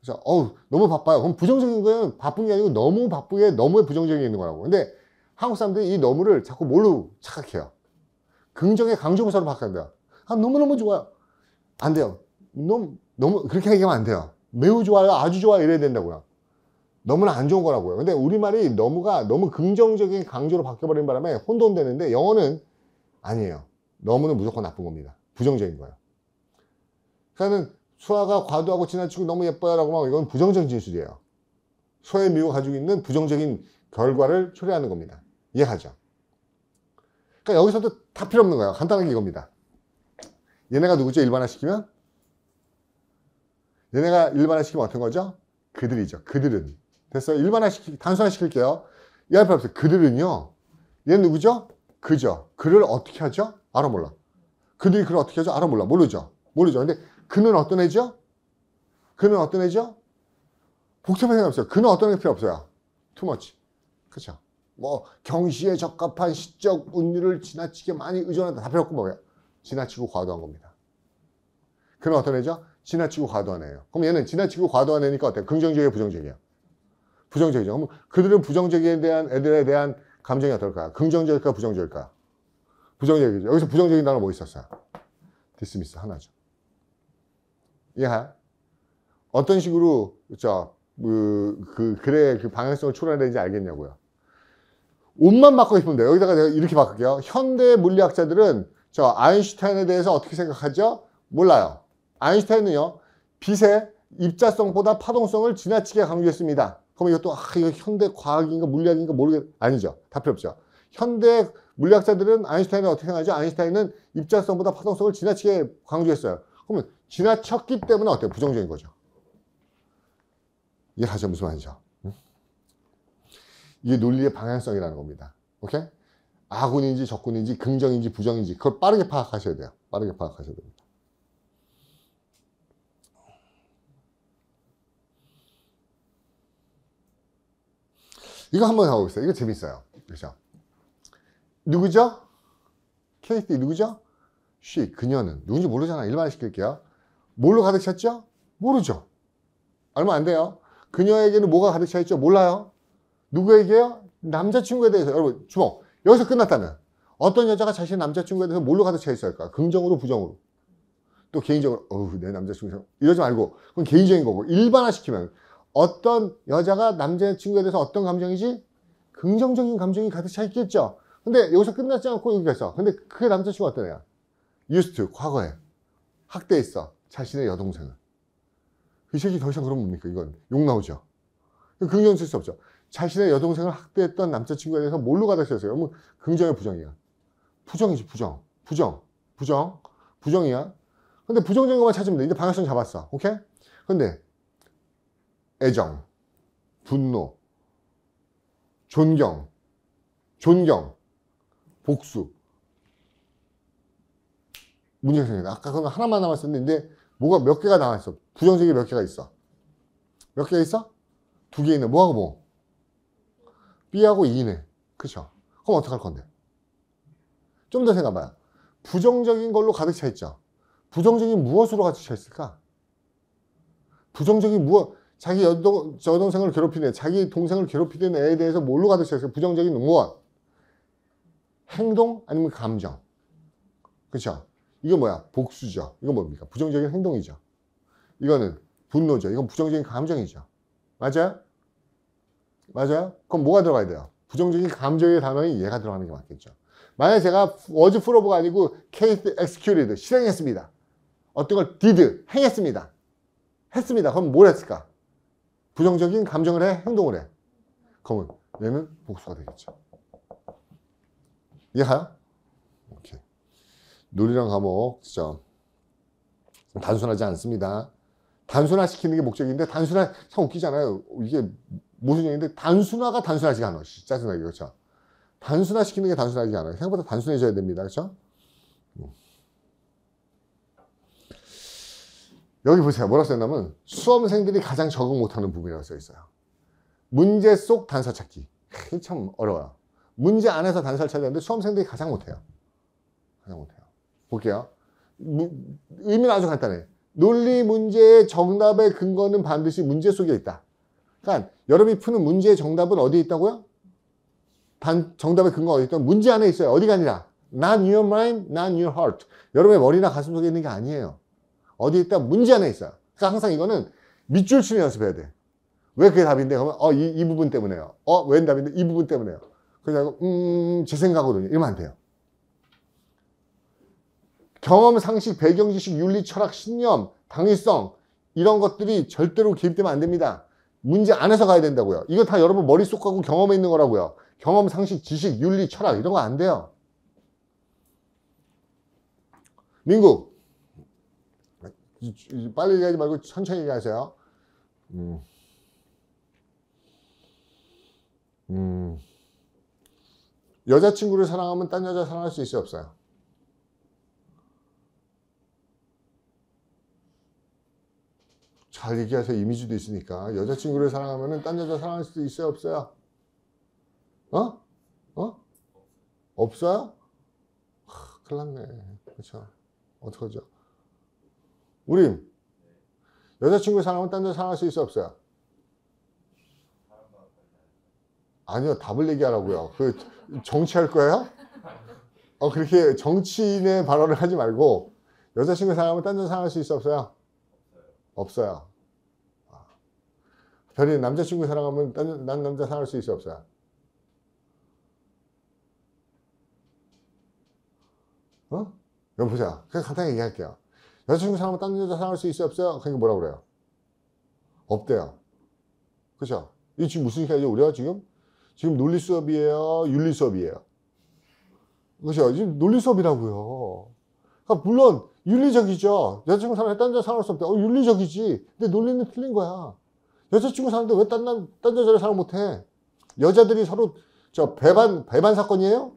그래서 너무 바빠요. 그럼 부정적인 거는 바쁜 게 아니고 너무 바쁘게 너무에 부정적인 게 있는 거라고. 근데 한국 사람들이 이 너무를 자꾸 뭘로 착각해요? 긍정의 강조부사로 바꾼대요. 너무너무 좋아요. 안 돼요. 너무 그렇게 얘기하면 안 돼요. 매우 좋아요, 아주 좋아요 이래야 된다고요. 너무는 안 좋은 거라고요. 근데 우리말이 너무가 너무 긍정적인 강조로 바뀌어버리는 바람에 혼돈되는데 영어는 아니에요. 너무는 무조건 나쁜 겁니다. 부정적인 거예요. 그러니까 수화가 과도하고 지나치고 너무 예뻐요 라고 하면 이건 부정적인 진술이에요. 수화의 미호가 가지고 있는 부정적인 결과를 초래하는 겁니다. 이해하죠? 그러니까 여기서도 다 필요 없는 거예요. 간단하게 이겁니다. 얘네가 누구죠? 일반화시키면? 얘네가 일반화시키면 어떤 거죠? 그들이죠. 그들은. 됐어요? 단순화시킬게요. 이할 필요 없어요. 그들은요. 얘는 누구죠? 그죠. 그를 어떻게 하죠? 알아 몰라. 그들이 그를 어떻게 하죠? 알아 몰라. 모르죠. 근데 그는 어떤 애죠? 그는 어떤 애죠? 복잡한 생각 없어요. 그는 어떤 애 필요 없어요. too much. 그쵸? 경시에 적합한 시적 운율을 지나치게 많이 의존한다. 다 필요 없고 뭐예요? 지나치고 과도한 겁니다. 그는 어떤 애죠? 지나치고 과도한 애예요. 그럼 얘는 지나치고 과도한 애니까 어때요? 긍정적이에요? 부정적이에요? 부정적이죠. 그럼 그들은 부정적에 대한 애들에 대한 감정이 어떨까요? 긍정적일까? 부정적일까요? 부정적이죠. 여기서 부정적인 단어 뭐 있었어요? 디스미스 하나죠. 이해해요? 어떤 식으로 글의 그 방향성을 초래되는지 알겠냐고요. 옷만 바꾸고 싶은데 여기다가 내가 이렇게 바꿀게요. 현대 물리학자들은 아인슈타인에 대해서 어떻게 생각하죠? 몰라요. 아인슈타인은요, 빛의 입자성보다 파동성을 지나치게 강조했습니다. 그럼 이것도 이거 현대 과학인가 물리학인가 아니죠. 다 필요 없죠. 현대 물리학자들은 아인슈타인을 어떻게 생각하죠? 아인슈타인은 입자성보다 파동성을 지나치게 강조했어요. 그러면 지나쳤기 때문에 어때요? 부정적인 거죠. 이해하죠? 무슨 말이죠? 이게 논리의 방향성이라는 겁니다. 오케이? 아군인지 적군인지 긍정인지 부정인지 그걸 빠르게 파악하셔야 돼요. 빠르게 파악하셔야 됩니다. 이거 한번 해보겠어요. 이거 재밌어요. 그렇죠? 누구죠? KT 누구죠? she, 그녀는. 누군지 모르잖아. 일반화시킬게요. 뭘로 가득 찼죠? 모르죠. 얼마 안 돼요. 그녀에게는 뭐가 가득 차 있죠? 몰라요. 누구에게요? 남자친구에 대해서. 여러분 주목. 여기서 끝났다면 어떤 여자가 자신의 남자친구에 대해서 뭘로 가득 차 있을까? 긍정으로 부정으로. 또 개인적으로 내 남자친구 이러지 말고 그건 개인적인 거고 일반화시키면 어떤 여자가 남자친구에 대해서 어떤 감정이지? 긍정적인 감정이 가득 차 있겠죠. 근데 여기서 끝나지 않고 여기 갔어. 근데 그 남자친구가 어떤 애야? used to, 과거에 학대했어. 자신의 여동생을. 이 새끼 더 이상 그러면 뭡니까? 이건 욕 나오죠. 긍정 쓸 수 없죠. 자신의 여동생을 학대했던 남자친구에 대해서 뭘로 가득 차 있어요? 그러면 긍정이야 부정이야? 부정이지. 부정이야. 근데 부정적인 것만 찾으면 돼. 이제 방향성 잡았어. 오케이? 근데 애정, 분노, 존경, 복수. 문제가 생긴다. 아까 그건 하나만 남았었는데 뭐가 몇 개가 남았어. 부정적인 몇 개가 있어. 몇 개가 있어? 2개 있네. 뭐하고 뭐? B하고 E네. 그쵸? 그럼 어떡할 건데? 좀 더 생각해봐요. 부정적인 걸로 가득 차 있죠. 부정적인 무엇으로 가득 차 있을까? 부정적인 무엇? 자기 여동생을 괴롭히는 애, 자기 동생을 괴롭히는 애에 대해서 뭘로 가득 차 있을까? 부정적인 무엇? 행동 아니면 감정. 그쵸? 이거 뭐야? 복수죠. 이거 뭡니까? 부정적인 행동이죠. 이거는 분노죠. 이건 부정적인 감정이죠. 맞아요? 그럼 뭐가 들어가야 돼요? 부정적인 감정의 단어인 얘가 들어가는 게 맞겠죠. 만약에 제가 was full of가 아니고 case executed, 실행했습니다. 어떤 걸 did, 행했습니다. 그럼 뭘 했을까? 부정적인 감정을 해? 행동을 해? 그러면 얘는 복수가 되겠죠. 이해가요? 오케이. 논리랑 과목 진짜 단순하지 않습니다. 단순화시키는 게 목적인데 참 웃기잖아요. 이게 무슨 얘기인데 단순화가 단순하지가 않아. 짜증나게. 그렇죠? 단순화시키는 게 단순하지 않아요. 생각보다 단순해져야 됩니다. 그렇죠? 여기 보세요. 뭐라고 써있냐면 수험생들이 가장 적응 못하는 부분이라고 써있어요. 문제 속 단서 찾기. 참 어려워요. 문제 안에서 단서를 찾아야 되는데 수험생들이 가장 못해요. 가장 못해요. 볼게요. 의미는 아주 간단해. 논리 문제의 정답의 근거는 반드시 문제 속에 있다. 그러니까 여러분이 푸는 문제의 정답은 어디에 있다고요? 정답의 근거가 어디 있다면 문제 안에 있어요. 어디가 아니라 not in your mind, not in your heart. 여러분의 머리나 가슴 속에 있는 게 아니에요. 어디에 있다? 문제 안에 있어요. 그러니까 항상 이거는 밑줄 치는 연습해야 돼. 왜 그게 답인데? 그러면 이 부분 때문에요. 웬 답인데? 이 부분 때문에요. 그래서 제 생각으로는 이러면 안 돼요. 경험, 상식, 배경 지식, 윤리, 철학, 신념, 당위성 이런 것들이 절대로 개입되면 안 됩니다. 문제 안에서 가야 된다고요. 이거 다 여러분 머릿속하고 경험에 있는 거라고요. 경험, 상식, 지식, 윤리, 철학 이런 거 안 돼요. 민국 빨리 얘기하지 말고 천천히 얘기하세요. 여자친구를 사랑하면 딴 여자 사랑할 수 있어요, 없어요? 잘 얘기하세요. 이미지도 있으니까. 여자친구를 사랑하면 딴 여자 사랑할 수 있어요, 없어요? 없어요? 큰일 났네. 그렇죠. 어떡하죠? 우리 여자친구 사랑하면 딴 여자 사랑할 수 있어요, 없어요? 아니요, 답을 얘기하라고요. 그 정치할 거예요? 그렇게 정치인의 발언을 하지 말고 여자친구 사랑하면 딴 여자 사랑할 수 있어요, 없어요? 없어요. 별이 남자친구 사랑하면 난 남자 사랑할 수 있어요, 없어요? 여기 보자. 그냥 간단히 얘기할게요. 여자친구 사랑하면 딴 여자 사랑할 수 있어요, 없어요? 그러니까 뭐라고 그래요? 없대요. 그죠? 이게 지금 무슨 얘기하죠? 우리가 지금 논리 수업이에요? 윤리 수업이에요? 그죠? 지금 논리 수업이라고요. 그러니까 물론 윤리적이죠. 여자친구 사랑하면 딴 여자 사랑할 수 없대. 윤리적이지. 근데 논리는 틀린 거야. 여자친구 사는데 왜 딴 여자를 사랑 못해? 여자들이 서로 배반 사건이에요?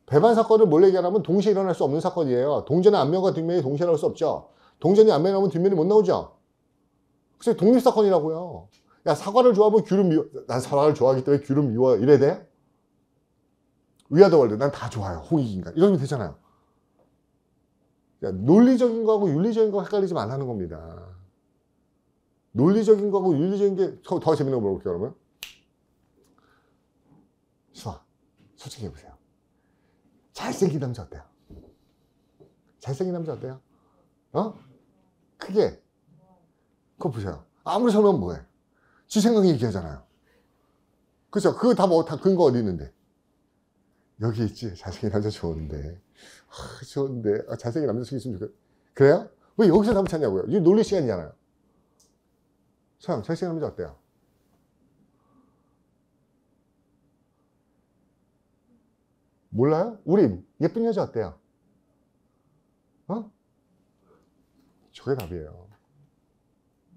배반 사건을 뭘 얘기하냐면 동시에 일어날 수 없는 사건이에요. 동전의 앞면과 뒷면이 동시에 나올 수 없죠. 동전이 앞면에 나오면 뒷면이 못 나오죠. 그래서 독립사건이라고요. 야, 사과를 좋아하면 귤은 미워. 난 사과를 좋아하기 때문에 귤은 미워. 이래야 돼? 위아더 월드. 난 다 좋아요. 홍익인간. 이러면 되잖아요. 논리적인 거하고 윤리적인 거 헷갈리지 말라는 겁니다. 논리적인 거하고 윤리적인 게 더 재밌는 거 물어볼게요, 그러면. 수아, 솔직히 해보세요. 잘생긴 남자 어때요? 잘생긴 남자 어때요? 크게. 그거 보세요. 아무리 설명하면 뭐해? 지 생각 얘기하잖아요. 그죠? 그거 다 근거 어디 있는데? 여기 있지. 잘생긴 남자 좋은데. 좋은데. 잘생긴 남자 있으면 좋겠. 그래요? 왜 여기서 답을 찾냐고요? 이게 논리 시간이잖아요. 서영, 잘생긴 남자 어때요? 몰라요? 우리 예쁜 여자 어때요? 저게 답이에요.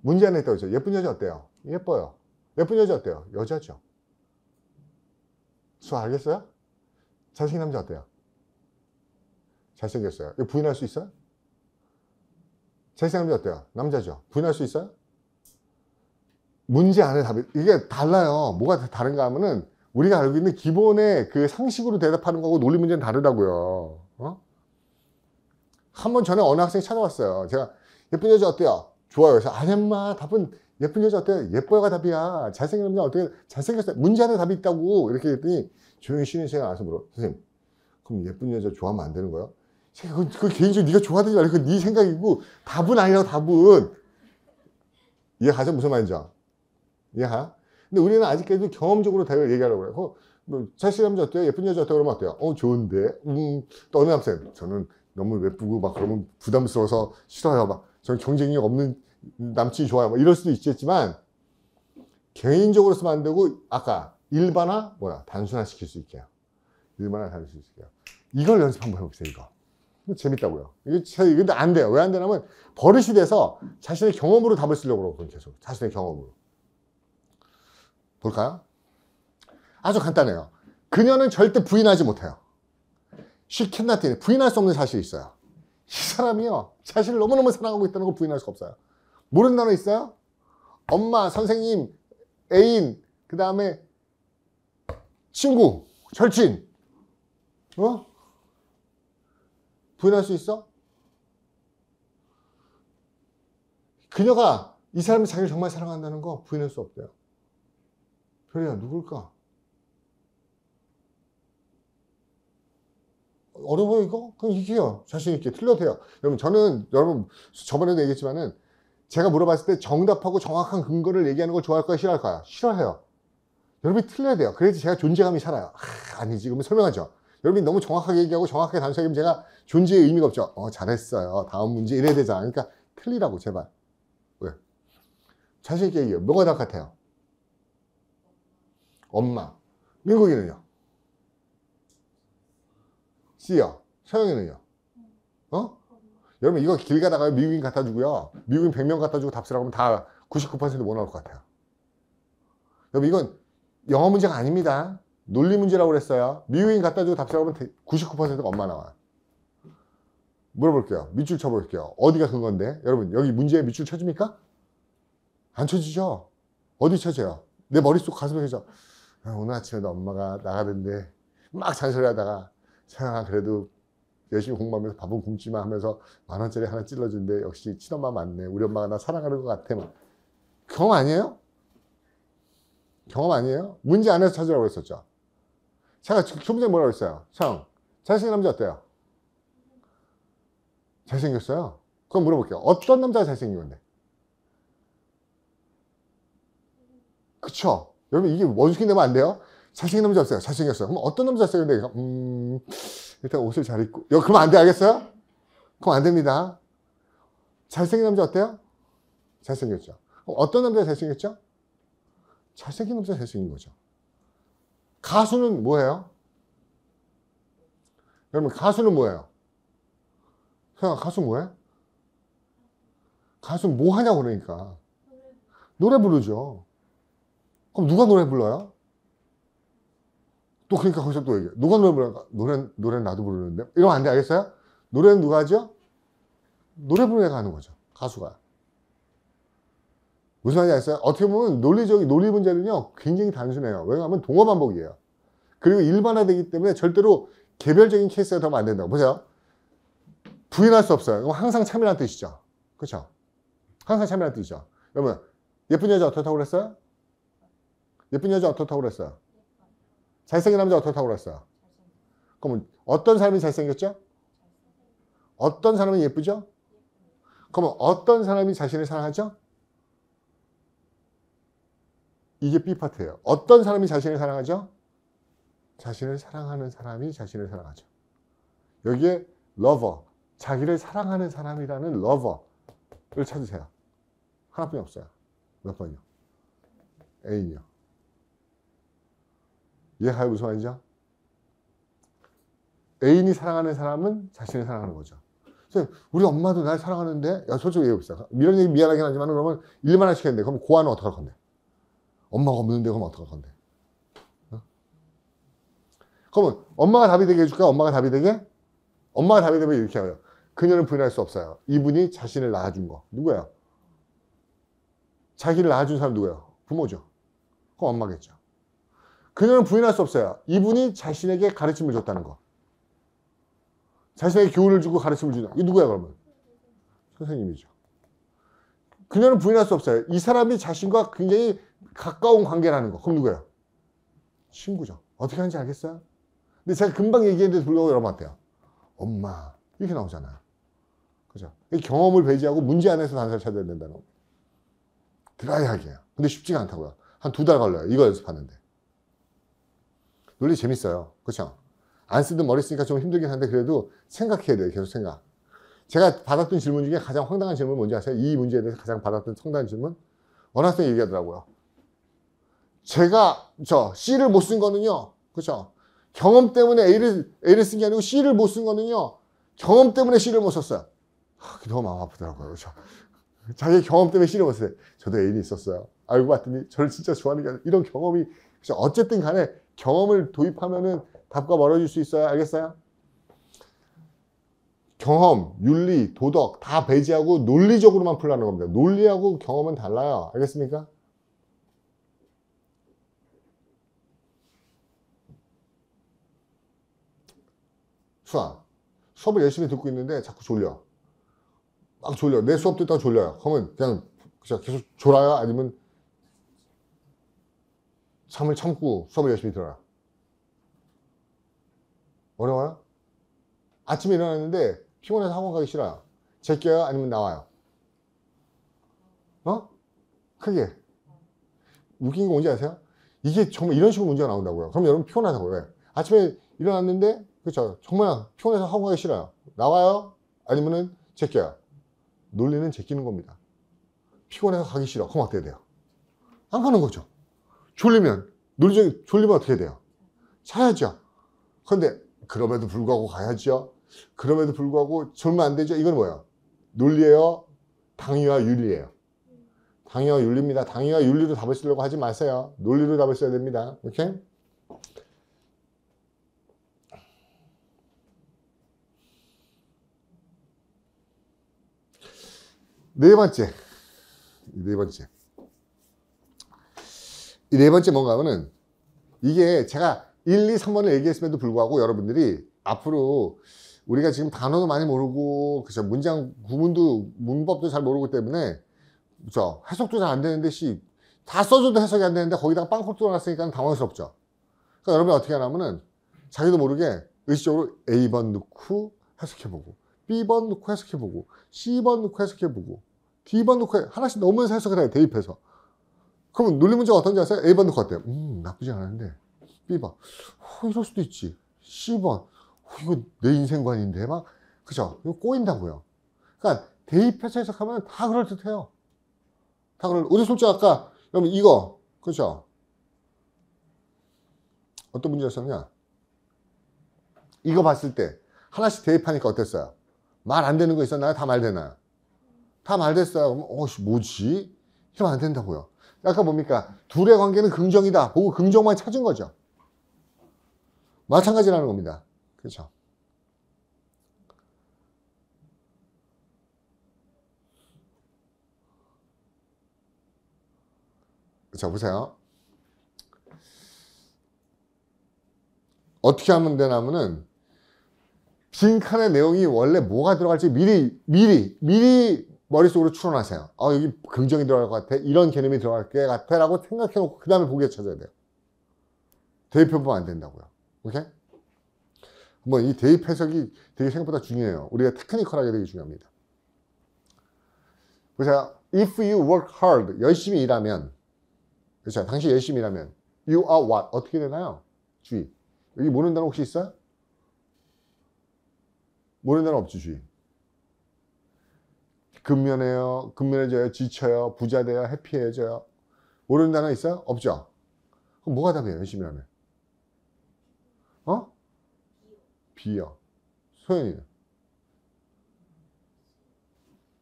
문제 안에 있다고 했죠. 예쁜 여자 어때요? 예뻐요. 예쁜 여자 어때요? 여자죠. 수아 알겠어요? 잘생긴 남자 어때요? 잘생겼어요. 이거 부인할 수 있어요? 잘생긴 남자 어때요? 남자죠. 부인할 수 있어요? 문제 안에 답이 이게 달라요. 뭐가 다른가 하면은 우리가 알고 있는 기본의 그 상식으로 대답하는 거고 논리 문제는 다르다고요. 한 번 전에 어느 학생이 찾아왔어요. 제가 예쁜 여자 어때요? 좋아요. 그래서 아니 엄마 답은 예쁜 여자 어때요? 예뻐요가 답이야. 잘생긴 남자 어떻게 잘생겼어요? 문제 안에 답이 있다고 이렇게 했더니 조용히 쉬는 시간 안에서 물어. 선생님 그럼 예쁜 여자 좋아하면 안 되는 거야? 그 개인적으로 네가 좋아하든지 말고 그건 네 생각이고 답은 아니라고 답은. 이해가죠? 무슨 말인지. 이해가? 근데 우리는 아직까지도 경험적으로 대화를 얘기하려고 그래요. 뭐 잘생긴 남자 어때요? 예쁜 여자 어때요? 그러면 어때요? 좋은데. 또 어느 학생 저는 너무 예쁘고 막 그러면 부담스러워서 싫어요. 막 저는 경쟁력 없는 남친이 좋아요. 뭐 이럴 수도 있겠지만 개인적으로 쓰면 안 되고 아까 일반화 단순화 시킬 수 있게요. 일반화 단순화 시킬 수 있게요. 이걸 연습 한번 해보세요. 이거 재밌다고요. 근데 안 돼요. 왜 안 되냐면 버릇이 돼서 자신의 경험으로 답을 쓰려고 그러고 계속 자신의 경험으로. 볼까요? 아주 간단해요. 그녀는 절대 부인하지 못해요. She cannot deny. 부인할 수 없는 사실이 있어요. 이 사람이요, 자신을 너무너무 사랑하고 있다는 걸 부인할 수가 없어요. 모르는 단어 있어요? 엄마, 선생님, 애인, 그 다음에 친구, 절친. 부인할 수 있어? 그녀가 이 사람이 자기를 정말 사랑한다는 거 부인할 수 없대요. 별이야, 누굴까? 어려워요, 이거? 그럼 이게요. 자신있게 틀려도 돼요. 여러분, 저번에도 얘기했지만은, 제가 물어봤을 때 정답하고 정확한 근거를 얘기하는 걸 좋아할까요? 싫어할까요? 싫어해요. 여러분이 틀려야 돼요. 그래야지 제가 존재감이 살아요. 아니지. 그러면 설명하죠. 여러분이 너무 정확하게 얘기하고 정확하게 단순하게 제가 존재의 의미가 없죠. 잘했어요. 다음 문제 이래야 되잖아. 그러니까 틀리라고, 제발. 왜? 자신있게 얘기해요. 뭐가 다 같아요? 엄마. 민국이는요? C요. 서영이는요? 여러분 이거 길 가다가 미국인 갖다 주고요. 미국인 100명 갖다 주고 답 쓰라고 하면 다 99% 못 나올 것 같아요. 여러분 이건 영어 문제가 아닙니다. 논리 문제라고 그랬어요. 미국인 갖다 주고 답 쓰라고 하면 99%가 엄마 나와요. 물어볼게요. 밑줄 쳐볼게요. 어디가 근건데? 여러분 여기 문제에 밑줄 쳐집니까? 안 쳐지죠? 어디 쳐져요? 내 머릿속 가슴에 쳐져. 오늘 아침에도 엄마가 나가던데 막 잔소리하다가 서영아 그래도 열심히 공부하면서 밥은 굶지마 하면서 10,000원짜리 하나 찔러준대. 역시 친엄마 맞네. 우리 엄마가 나 사랑하는 것 같아. 막. 경험 아니에요? 경험 아니에요? 문제 안에서 찾으라고 했었죠. 제가 좀 전에 뭐라고 했어요? 형, 잘생긴 남자 어때요? 잘생겼어요? 그럼 물어볼게요. 어떤 남자가 잘생긴 건데? 그쵸? 여러분 이게 원숭이 되면 안 돼요? 잘생긴 남자 없어요. 잘생겼어요. 그럼 어떤 남자 잘생겼는데? 일단 옷을 잘 입고. 그러면 안 돼, 알겠어요? 그럼 안 됩니다. 잘생긴 남자 어때요? 잘생겼죠. 그럼 어떤 남자가 잘생겼죠? 잘생긴 남자가 잘생긴 거죠. 가수는 뭐예요? 여러분 가수는 뭐예요? 가수 뭐해? 가수 뭐 하냐고 그러니까. 노래 부르죠. 그럼 누가 노래 불러요? 또 그러니까 거기서 또 얘기해. 누가 노래 부르는가? 노래는 나도 부르는데. 이러면 안 돼, 알겠어요? 노래는 누가 하죠? 노래 부르는 애가 하는 거죠. 가수가. 무슨 말인지 알겠어요? 어떻게 보면 논리 문제는요, 굉장히 단순해요. 왜냐하면 동어 반복이에요. 그리고 일반화되기 때문에 절대로 개별적인 케이스가 더 안 된다고. 보세요. 부인할 수 없어요. 그럼 항상 참이라는 뜻이죠. 그렇죠? 항상 참이라는 뜻이죠. 여러분, 예쁜 여자 어떻다고 그랬어요? 예쁜 여자 어떻다고 그랬어요? 잘생긴 남자 어떻다고 그랬어요? 그러면 어떤 사람이 잘생겼죠? 어떤 사람이 예쁘죠? 그러면 어떤 사람이 자신을 사랑하죠? 이게 B파트예요. 어떤 사람이 자신을 사랑하죠? 자신을 사랑하는 사람이 자신을 사랑하죠. 여기에 lover, 자기를 사랑하는 사람이라는 lover를 찾으세요. 하나뿐이 없어요. 몇 번이요? 애인이요. 이해가요? 무슨 말이죠? 애인이 사랑하는 사람은 자신을 사랑하는 거죠. 그래서 우리 엄마도 날 사랑하는데, 야, 솔직히 얘기해봅시다. 이런 얘기 미안하긴 하지만, 그러면 일만 할 시켰는데, 그럼 고아는 어떡할 건데? 엄마가 없는데, 그럼 어떡할 건데? 그러면 엄마가 답이 되게 해줄까? 엄마가 답이 되게? 엄마가 답이 되면 이렇게 해요. 그녀는 부인할 수 없어요. 이분이 자신을 낳아준 거. 누구예요? 자기를 낳아준 사람 누구예요? 부모죠. 그럼 엄마겠죠. 그녀는 부인할 수 없어요. 이분이 자신에게 가르침을 줬다는 거. 자신에게 교훈을 주고 가르침을 주다. 이게 누구야 그러면? 선생님이죠. 그녀는 부인할 수 없어요. 이 사람이 자신과 굉장히 가까운 관계라는 거. 그럼 누구예요? 친구죠. 어떻게 하는지 알겠어요? 근데 제가 금방 얘기했는데 불구하고 여러분 어때요? 엄마. 이렇게 나오잖아요. 그죠? 경험을 배제하고 문제 안에서 단서를 찾아야 된다는 거. 드라이하게 해요. 근데 쉽지가 않다고요. 한 2달 걸려요. 이거 연습하는데. 논리 재밌어요. 그렇죠? 안 쓰던 머리 쓰니까 좀 힘들긴 한데 그래도 생각해야 돼요. 계속 생각. 제가 받았던 질문 중에 가장 황당한 질문 뭔지 아세요? 이 문제에 대해서 가장 받았던 황당한 질문? 어느 학생이 얘기하더라고요. 제가 C를 못 쓴 거는요. 그렇죠? 경험 때문에 A를 쓴 게 아니고 C를 못 쓴 거는요. 경험 때문에 C를 못 썼어요. 그게 너무 마음 아프더라고요. 그렇죠? 자기 경험 때문에 C를 못 썼어요. 저도 애인이 있었어요. 알고 봤더니 저를 진짜 좋아하는 게 아니라 이런 경험이 그렇죠? 어쨌든 간에 경험을 도입하면은 답과 멀어질 수 있어요. 알겠어요? 경험, 윤리, 도덕 다 배제하고 논리적으로만 풀라는 겁니다. 논리하고 경험은 달라요. 알겠습니까? 수업을 열심히 듣고 있는데 자꾸 졸려. 막 졸려. 내 수업 듣다가 졸려요. 그러면 그냥 계속 졸아요? 아니면 잠을 참고 수업을 열심히 들어요? 어려워요? 아침에 일어났는데 피곤해서 학원 가기 싫어요. 제껴요? 아니면 나와요? 크게. 웃긴 거 뭔지 아세요? 이게 정말 이런 식으로 문제가 나온다고요. 그럼 여러분 피곤하다고요. 왜? 아침에 일어났는데 그렇죠. 정말 피곤해서 학원 가기 싫어요. 나와요? 아니면은 제껴요? 논리는 제끼는 겁니다. 피곤해서 가기 싫어. 그럼 어떻게 돼요? 안 가는 거죠. 졸리면 논리적인 졸리면 어떻게 돼요? 자야죠. 그런데 그럼에도 불구하고 가야죠. 그럼에도 불구하고 졸면 안 되죠. 이건 뭐예요? 논리예요? 당위와 윤리예요? 당위와 윤리입니다. 당위와 윤리로 답을 쓰려고 하지 마세요. 논리로 답을 써야 됩니다. 오케이? 네 번째. 이 네 번째 뭔가 하면은 이게 제가 1, 2, 3번을 얘기했음에도 불구하고 여러분들이 앞으로 우리가 지금 단어도 많이 모르고 그죠? 문장 구문도 문법도 잘 모르기 때문에 그죠? 해석도 잘 안 되는데 다 써줘도 해석이 안 되는데 거기다가 빵꾸 뚫어놨으니까 당황스럽죠. 그러니까 여러분이 어떻게 하냐면은 자기도 모르게 의식적으로 A번 넣고 해석해보고 B번 넣고 해석해보고 C번 넣고 해석해보고 D번 넣고 하나씩 넣으면서 해석을 해요. 대입해서. 그러면 논리 문제가 어떤지 아세요? A번 넣고 어때요? 나쁘지 않은데 B번 이럴 수도 있지. C번 이거 내 인생관인데 막 그죠? 이거 꼬인다고요. 그러니까 대입해서 해석하면 다 그럴듯해요. 우리 솔직히 아까 여러분 이거 그죠? 어떤 문제였었냐? 이거 봤을 때 하나씩 대입하니까 어땠어요? 말 안 되는 거 있었나요? 다 말 되나요? 다 말 됐어요. 그럼 뭐지? 이러면 안 된다고요. 아까 뭡니까? 둘의 관계는 긍정이다. 보고 긍정만 찾은 거죠. 마찬가지라는 겁니다. 그렇죠? 자, 보세요. 어떻게 하면 되냐면은 빈칸의 내용이 원래 뭐가 들어갈지 미리 머릿속으로 추론하세요. 여기 긍정이 들어갈 것 같아. 이런 개념이 들어갈 것 같아. 라고 생각해 놓고 그 다음에 보기에 찾아야 돼요. 대입해 보면 안 된다고요. 오케이? 한번 이 대입 해석이 되게 생각보다 중요해요. 우리가 테크니컬하게 되게 중요합니다. 보세요. If you work hard, 열심히 일하면, 그렇죠? 당신 열심히 일하면, you are what? 어떻게 되나요? 주의. 여기 모르는 단어 혹시 있어요? 모르는 단어 없지, 주의. 근면해져요, 지쳐요, 부자 돼요, 해피해져요. 모르는 단어 있어요? 없죠? 그럼 뭐가 답이에요, 열심히 하면? B요. 소연이는?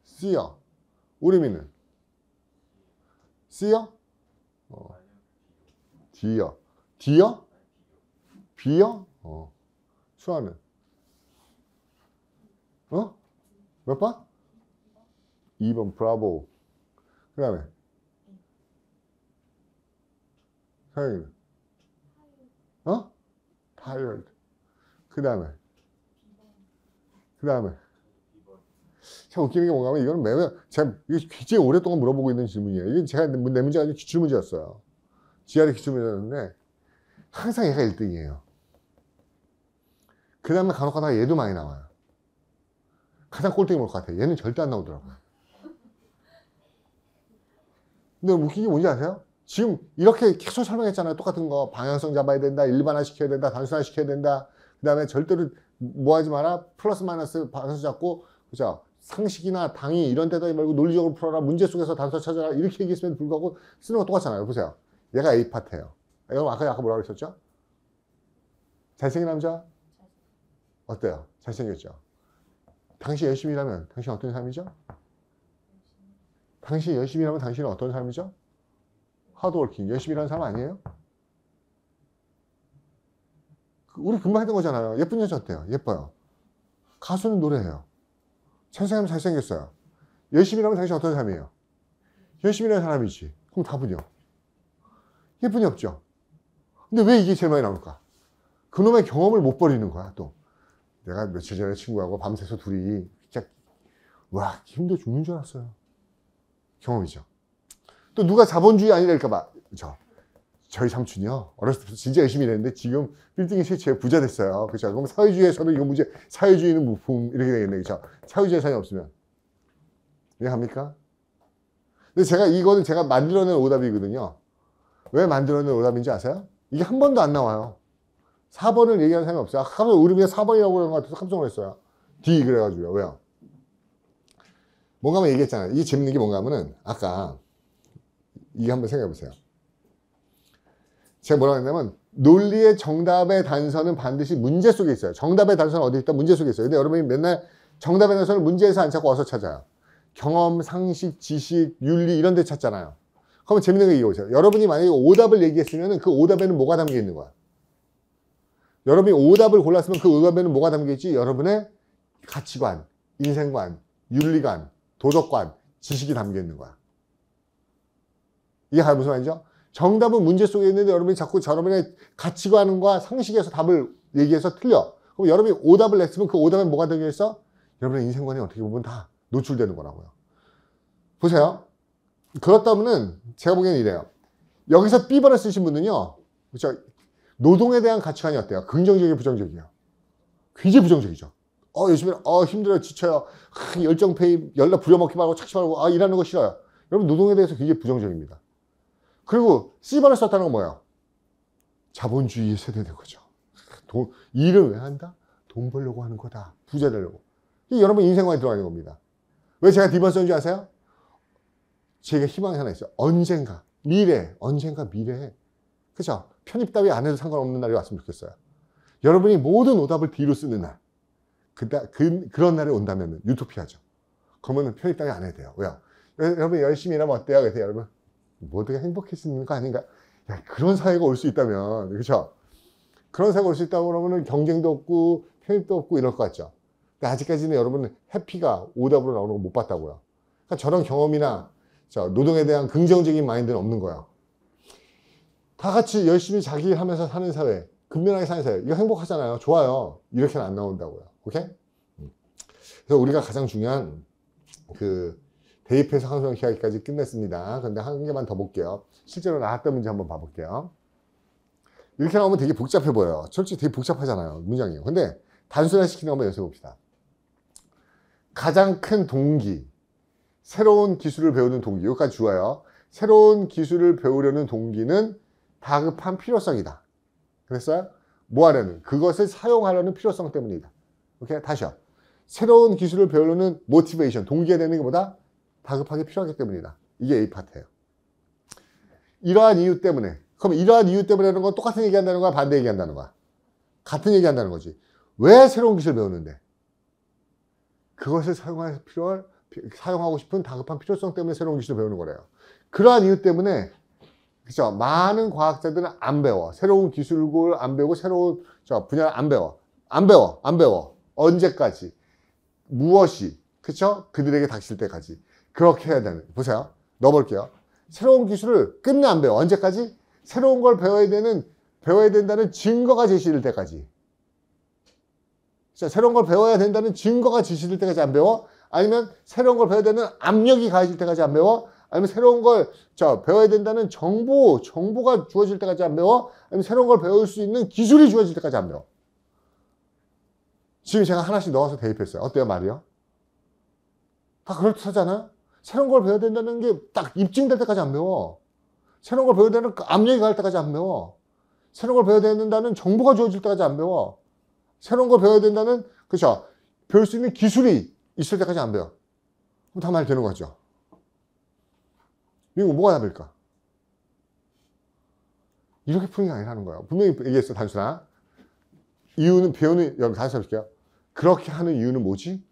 C요. 우리미는? C요? D요. D요? B요? 수아는? 몇 번? 2번 브라보. 그 다음에 서영이는? tired. 그 다음에 참 웃기는 게 뭔가 하면 이거는 매번 제가 이게 굉장히 오랫동안 물어보고 있는 질문이에요. 이게 제가 내 문제가 아니라 기출문제였어요. GRE 기출문제였는데 항상 얘가 1등이에요. 그 다음에 간혹 가다가 얘도 많이 나와요. 가장 꼴등이 뭘 것 같아요. 얘는 절대 안 나오더라고요. 근데 웃긴 게 뭔지 아세요? 지금 이렇게 계속 설명했잖아요. 똑같은 거. 방향성 잡아야 된다. 일반화 시켜야 된다. 단순화 시켜야 된다. 그 다음에 절대로 뭐 하지 마라. 플러스 마이너스 반수 잡고 그죠? 상식이나 당위 이런 데다 말고 논리적으로 풀어라. 문제 속에서 단서 찾아라. 이렇게 얘기했음에도 불구하고 쓰는 거 똑같잖아요. 보세요. 얘가 A 파트예요. 여러분 아까 뭐라고 했었죠? 잘생긴 남자? 어때요? 잘생겼죠? 당신 열심히 일하면 당신 어떤 사람이죠? 당신이 열심히 일하면 당신은 어떤 사람이죠? 하드워킹. 열심히 일하는 사람 아니에요? 우리 금방 했던 거잖아요. 예쁜 여자 어때요? 예뻐요. 가수는 노래해요. 잘생기면 잘생겼어요. 열심히 하면 당신 어떤 사람이에요? 열심히 하는 사람이지. 그럼 답은요? 예쁜이 없죠. 근데 왜 이게 제일 많이 나올까? 그놈의 경험을 못 버리는 거야. 또 내가 며칠 전에 친구하고 밤새서 둘이 진짜 와 힘도 죽는 줄 알았어요. 경험이죠. 또 누가 자본주의 아니랄까 봐. 저희 삼촌이요 어렸을 때부터 진짜 열심히 일했는데 지금 빌딩에 실제 부자 됐어요. 그렇죠? 그럼 사회주의에서는 이거 문제, 사회주의는 무품 이렇게 되겠네. 그렇죠? 사회주의 사람이 없으면 이해합니까? 근데 이거는 제가 만들어낸 오답이거든요. 왜 만들어낸 오답인지 아세요? 이게 한 번도 안 나와요. 4번을 얘기하는 사람이 없어요. 하면 우리 그냥 4번이라고 그런 것 같아서 깜짝 놀랐어요. D 그래가지고요. 왜요? 뭔가 하면 얘기했잖아요. 이게 재밌는 게 뭔가 하면은 아까 이게 한번 생각해 보세요. 제가 뭐라고 했냐면 논리의 정답의 단서는 반드시 문제 속에 있어요. 정답의 단서는 어디 있다? 문제 속에 있어요. 근데 여러분이 맨날 정답의 단서는 문제에서 안 찾고 어디서 찾아요? 경험, 상식, 지식, 윤리 이런 데 찾잖아요. 그러면 재밌는 게 이거죠. 여러분이 만약에 오답을 얘기했으면 그 오답에는 뭐가 담겨 있는 거야? 여러분이 오답을 골랐으면 그 오답에는 뭐가 담겨 있지? 여러분의 가치관, 인생관, 윤리관, 도덕관, 지식이 담겨 있는 거야. 이게 무슨 말이죠? 정답은 문제 속에 있는데 여러분이 자꾸 여러분의 가치관과 상식에서 답을 얘기해서 틀려. 그럼 여러분이 오답을 냈으면 그 오답에 뭐가 담겨 있어? 여러분의 인생관이 어떻게 보면 다 노출되는 거라고요. 보세요. 그렇다면은 제가 보기에는 이래요. 여기서 B번을 쓰신 분은요. 그렇죠? 노동에 대한 가치관이 어때요? 긍정적이에요, 부정적이에요? 굉장히 부정적이죠. 열심히 힘들어요, 지쳐요. 열정 페이, 연락 부려먹기 말고 착취 말고 일하는 거 싫어요. 여러분 노동에 대해서 굉장히 부정적입니다. 그리고 C번을 썼다는 건 뭐예요? 자본주의 세대된 거죠. 일을 왜 한다? 돈 벌려고 하는 거다. 부자 되려고. 이게 여러분 인생관에 들어가 있는 겁니다. 왜 제가 D번 썼는지 아세요? 제게 희망이 하나 있어요. 언젠가 미래에 그죠? 편입 따위 안 해도 상관없는 날이 왔으면 좋겠어요. 여러분이 모든 오답을 D로 쓰는 날 그런 날이 온다면 유토피아죠. 그러면 편입 따위 안 해도 돼요. 왜요? 여러분 열심히 일하면 어때요? 그래서 여러분 모두가 행복해지는 거 아닌가? 야, 그런 사회가 올 수 있다면 그렇죠? 그런 사회가 올 수 있다고 그러면 경쟁도 없고 편입도 없고 이럴 것 같죠. 근데 아직까지는 여러분은 해피가 오답으로 나오는 거 못 봤다고요. 그러니까 저런 경험이나 노동에 대한 긍정적인 마인드는 없는 거예요. 다 같이 열심히 자기 일 하면서 사는 사회, 근면하게 사는 사회, 이거 행복하잖아요. 좋아요. 이렇게는 안 나온다고요. 오케이? 그래서 우리가 가장 중요한 대입해서 항상 이야기까지 끝냈습니다. 근데 한 개만 더 볼게요. 실제로 나왔던 문제 한번 봐볼게요. 이렇게 나오면 되게 복잡해 보여요. 솔직히 되게 복잡하잖아요. 문장이요. 근데 단순화시키는 거 한번 연습해 봅시다. 가장 큰 동기, 새로운 기술을 배우는 동기. 여기까지 좋아요. 새로운 기술을 배우려는 동기는 다급한 필요성이다. 그랬어요? 뭐 하려는? 그것을 사용하려는 필요성 때문이다. 오케이? 다시요. 새로운 기술을 배우려는 모티베이션, 동기가 되는 게 뭐다? 다급하게 필요하기 때문이다. 이게 A 파트예요. 이러한 이유 때문에. 그럼 이러한 이유 때문에 하는 건 똑같은 얘기한다는 거야? 반대 얘기한다는 거야? 같은 얘기한다는 거지. 왜 새로운 기술을 배우는데? 그것을 사용하고 싶은 다급한 필요성 때문에 새로운 기술을 배우는 거래요. 그러한 이유 때문에 그죠? 많은 과학자들은 안 배워. 새로운 기술을 안 배우고 새로운 분야를 안 배워. 안 배워. 언제까지? 무엇이? 그쵸? 그들에게 닥칠 때까지. 그렇게 해야 되는. 보세요. 넣어볼게요. 새로운 기술을 끝내 안 배워. 언제까지? 새로운 걸 배워야 된다는 증거가 제시될 때까지. 새로운 걸 배워야 된다는 증거가 제시될 때까지 안 배워? 아니면 새로운 걸 배워야 되는 압력이 가해질 때까지 안 배워? 아니면 새로운 걸 배워야 된다는 정보가 주어질 때까지 안 배워? 아니면 새로운 걸 배울 수 있는 기술이 주어질 때까지 안 배워? 지금 제가 하나씩 넣어서 대입했어요. 어때요, 말이요? 다 그렇다잖아요? 새로운 걸 배워야 된다는 게 딱 입증될 때까지 안 배워. 새로운 걸 배워야 되는 압력이 가할 때까지 안 배워. 새로운 걸 배워야 된다는 정보가 주어질 때까지 안 배워. 새로운 걸 배워야 된다는, 그렇죠? 배울 수 있는 기술이 있을 때까지 안 배워. 그럼 다 말 되는 거죠. 이거 뭐가 답일까? 이렇게 푸는 게 아니라는 거예요. 분명히 얘기했어, 단순한. 이유는, 배우는, 여러분 다시 해볼게요. 그렇게 하는 이유는 뭐지?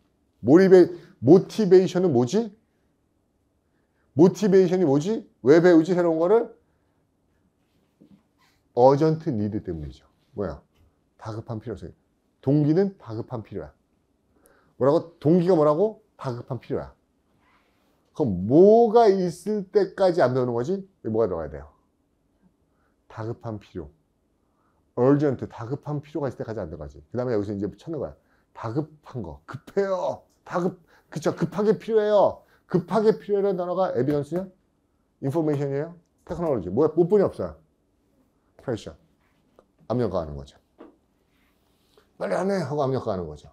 모티베이션은 뭐지? 모티베이션이 뭐지? 왜 배우지? 새로운 거를? 어전트 니드 때문이죠. 뭐야? 다급한 필요성. 동기는 다급한 필요야. 뭐라고? 동기가 뭐라고? 다급한 필요야. 그럼 뭐가 있을 때까지 안 배우는 거지? 뭐가 들어가야 돼요? 다급한 필요. urgent, 다급한 필요가 있을 때까지 안 들어가지. 그 다음에 여기서 이제 찾는 거야. 다급한 거. 급해요. 그쵸. 급하게 필요해요. 급하게 필요해라는 단어가 evidence냐? information이에요? 테크놀로지. 뭐야? 못 없어요. pressure. 압력가하는 거죠. 빨리 안 해! 하고 압력가하는 거죠.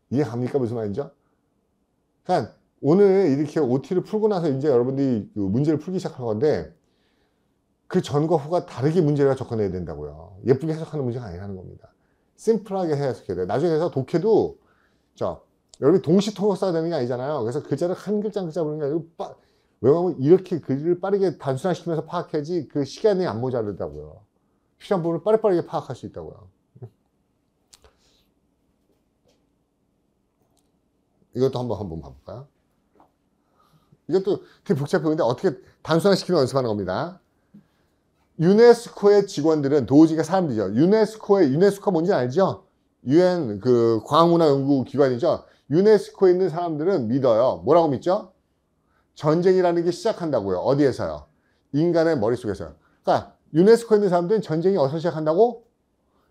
이해 갑니까? 무슨 말인지? 그러니까 오늘 이렇게 OT를 풀고 나서 이제 여러분들이 그 문제를 풀기 시작할 건데 그 전과 후가 다르게 문제를 접근해야 된다고요. 예쁘게 해석하는 문제가 아니라는 겁니다. 심플하게 해석해야 돼요. 나중에 해서 독해도 여러분이 동시통역 써야 되는 게 아니잖아요. 그래서 글자를 한 글자 한 글자 보는 게 아니고 왜냐하면 이렇게 글을 빠르게 단순화시키면서 파악해야지 그 시간이 안 모자르다고요. 필요한 부분을 빠르게 파악할 수 있다고요. 이것도 한번 봐볼까요? 이것도 되게 복잡해 보이는데 어떻게 단순화시키는 연습하는 겁니다. 유네스코의 직원들은 도우지가 사람들이죠. 유네스코가 뭔지 알죠? UN 그 과학문화연구기관이죠. 유네스코에 있는 사람들은 믿어요. 뭐라고 믿죠? 전쟁이라는 게 시작한다고요. 어디에서요? 인간의 머릿속에서요. 그러니까 유네스코에 있는 사람들은 전쟁이 어디서 시작한다고?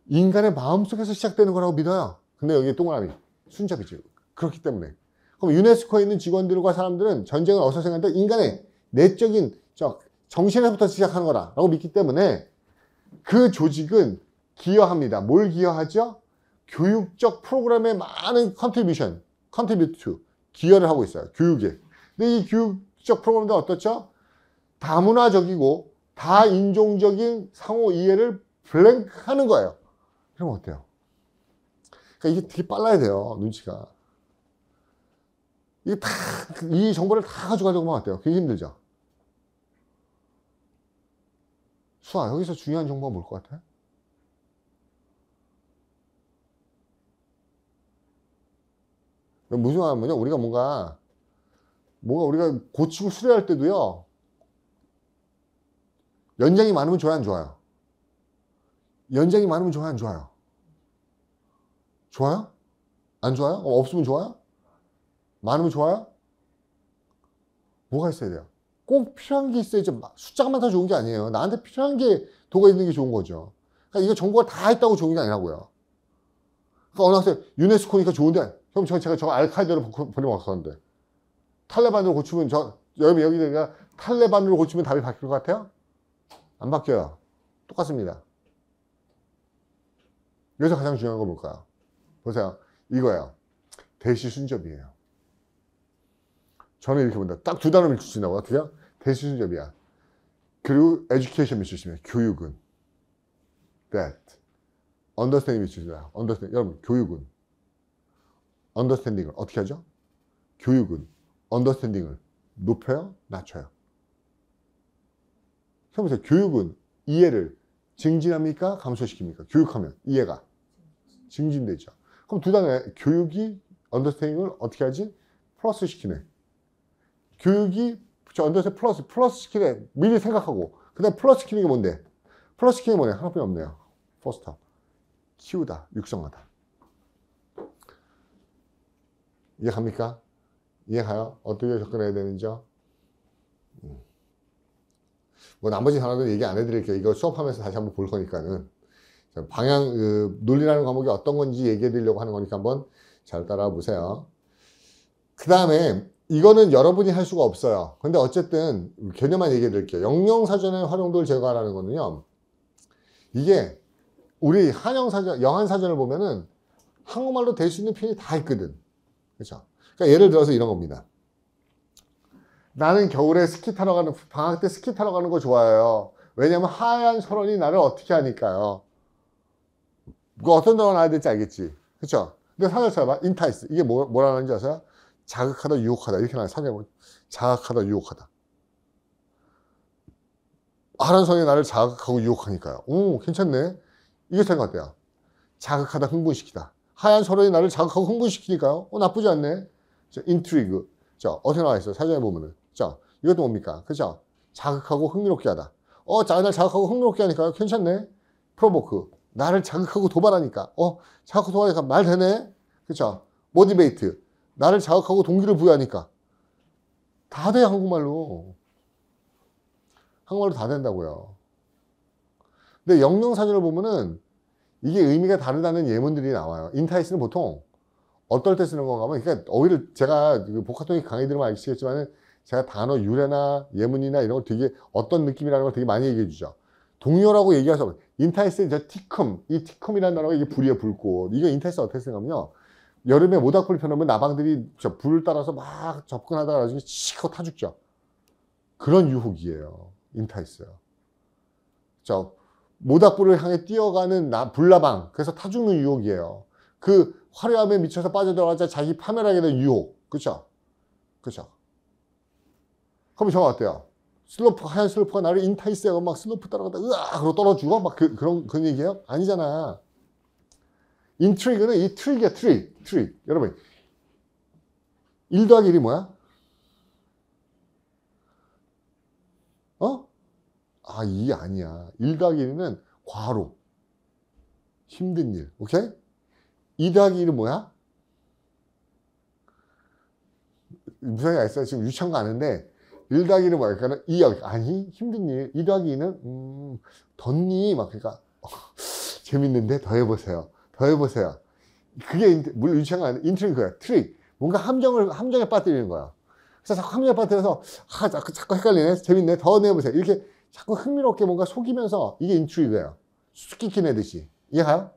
인간의 마음속에서 시작되는 거라고 믿어요. 근데 여기 동그라미 순잡이죠. 그렇기 때문에. 그럼 유네스코에 있는 직원들과 사람들은 전쟁은 어디서 생각한다? 인간의 내적인 정신에서부터 시작하는 거라고 믿기 때문에 그 조직은 기여합니다. 뭘 기여하죠? 교육적 프로그램에 많은 contribute, 기여를 하고 있어요. 교육에. 근데 이 교육적 프로그램도 어떻죠? 다문화적이고 다인종적인 상호 이해를 블랭크하는 거예요. 그럼 어때요? 그러니까 이게 되게 빨라야 돼요. 눈치가. 이게 이 정보를 다 가져가려고 하면 어때요? 굉장히 힘들죠? 수아, 여기서 중요한 정보가 뭘 것 같아? 무슨 말이냐면 우리가 뭔가 우리가 고치고 수리할 때도요. 연장이 많으면 좋아요, 안 좋아요? 연장이 많으면 좋아요, 안 좋아요? 좋아요? 안 좋아요? 없으면 좋아요? 많으면 좋아요? 뭐가 있어야 돼요? 꼭 필요한 게 있어야지. 숫자가 많다 좋은 게 아니에요. 나한테 필요한 게 도가 있는 게 좋은 거죠. 그러니까 이거 정보가 다 있다고 좋은 게 아니라고요. 그러니까 어느 학생 유네스코니까 좋은데 형 제가 저거 알카이다로 버림없었는데 탈레반으로 고치면 여기 내가 탈레반으로 고치면 답이 바뀔 것 같아요? 안 바뀌어요. 똑같습니다. 여기서 가장 중요한 건 뭘까요? 보세요. 이거예요. 대시순접이에요. 저는 이렇게 본다. 딱 두 단어 밀출 수 있나고 어떻게 해요? 대시순접이야. 그리고 education 밀출 수 있습니다. 교육은 that. understanding 밀출 수 있습니다. understand. 여러분 교육은 understanding을 어떻게 하죠? 교육은 understanding을 높여요? 낮춰요? 보세요. 교육은 이해를 증진합니까? 감소시킵니까? 교육하면 이해가 증진되죠. 그럼 두 단어 교육이 understanding을 어떻게 하지? 플러스 시키네. 교육이 understanding 플러스 시키네. 미리 생각하고 그 다음에 플러스 시키는 게 뭔데? 플러스 시키는 게 뭐냐? 하나뿐이 없네요. foster. 키우다, 육성하다. 이해 갑니까? 이해가요? 어떻게 접근해야 되는지요? 뭐 나머지 단어들 얘기 안 해드릴게요. 이거 수업하면서 다시 한번 볼 거니까는 논리라는 과목이 어떤 건지 얘기해 드리려고 하는 거니까 한번 잘 따라와 보세요. 그 다음에 이거는 여러분이 할 수가 없어요. 근데 어쨌든 개념만 얘기해 드릴게요. 영영사전의 활용도를 제거하라는 거는요. 이게 우리 영한사전을 보면은 한국말로 될 수 있는 표현이 다 있거든. 그렇죠? 그러니까 예를 들어서 이런 겁니다. 나는 겨울에 방학 때 스키 타러 가는 거 좋아해요. 왜냐면 하얀 설원이 나를 어떻게 하니까요. 그 어떤 단어 나와야 될지 알겠지. 그쵸? 근데 사전 찾아봐. 인타이스. 이게 뭐라는 지 아세요? 자극하다, 유혹하다. 이렇게 나와요. 사전에 보면. 자극하다, 유혹하다. 하얀 설원이 나를 자극하고 유혹하니까요. 오, 괜찮네. 이게 생각 어때요? 자극하다, 흥분시키다. 하얀 설원이 나를 자극하고 흥분시키니까요. 나쁘지 않네. 인트리그. 어떻게 나와 있어? 사전에 보면은. 이것도 뭡니까? 그죠? 자극하고 흥미롭게 하다. 날 자극하고 흥미롭게 하니까 괜찮네. 프로보크. 나를 자극하고 도발하니까. 자극하고 도발하니까 말 되네. 그죠? 모티베이트. 나를 자극하고 동기를 부여하니까. 다 돼, 한국말로. 한국말로 다 된다고요. 근데 영명사전을 보면은 이게 의미가 다르다는 예문들이 나와요. 인타이스는 보통 어떨 때 쓰는 건가 하면, 그러니까 어휘를 제가 복합통역 강의 들으면 아시겠지만 제가 단어 유래나 예문이나 이런 걸 되게 어떤 느낌이라는 걸 되게 많이 얘기해 주죠. 동요라고 얘기해서 인타이스의 저 티쿰, 이 티쿰이라는 단어가 이게 불이에요, 불꽃. 이거 인타이스 어떻게 생각하면요. 여름에 모닥불을 펴놓으면 나방들이 저 불을 따라서 막 접근하다가 나중에 씩 타 죽죠. 그런 유혹이에요. 인타이스요. 저 모닥불을 향해 뛰어가는 불나방, 그래서 타 죽는 유혹이에요. 그 화려함에 미쳐서 빠져들어가자 자기 파멸하게 된 유혹. 그쵸? 그쵸? 그럼 저거 어때요? 슬로프, 하얀 슬로프가 나를 인타이스하고 막 슬로프 따라가다 으아! 그러고 떨어 죽어? 막 그런 얘기예요? 아니잖아. 인트리그는 이 트릭이야, 트릭. 여러분, 1 더하기 1이 뭐야? 어? 아, 2 아니야. 1 더하기 1은 과로. 힘든 일. 오케이? 2 더하기 1은 뭐야? 무슨 얘기 있어요? 지금 유치원 가는데 1 더하기 1은 뭐야? 그러니까 2, 아니, 힘든 일. 2 더하기 2는, 덧니? 막, 그러니까, 재밌는데? 더 해보세요. 그게, 물론 유치원 가는데 인트리는 그거야. 트릭. 뭔가 함정에 빠뜨리는 거야. 그래서 자꾸 함정에 빠뜨려서, 자꾸 헷갈리네? 재밌네? 더 내보세요. 이렇게 자꾸 흥미롭게 뭔가 속이면서 이게 인트리그예요. 수수께끼 내듯이. 이해가요?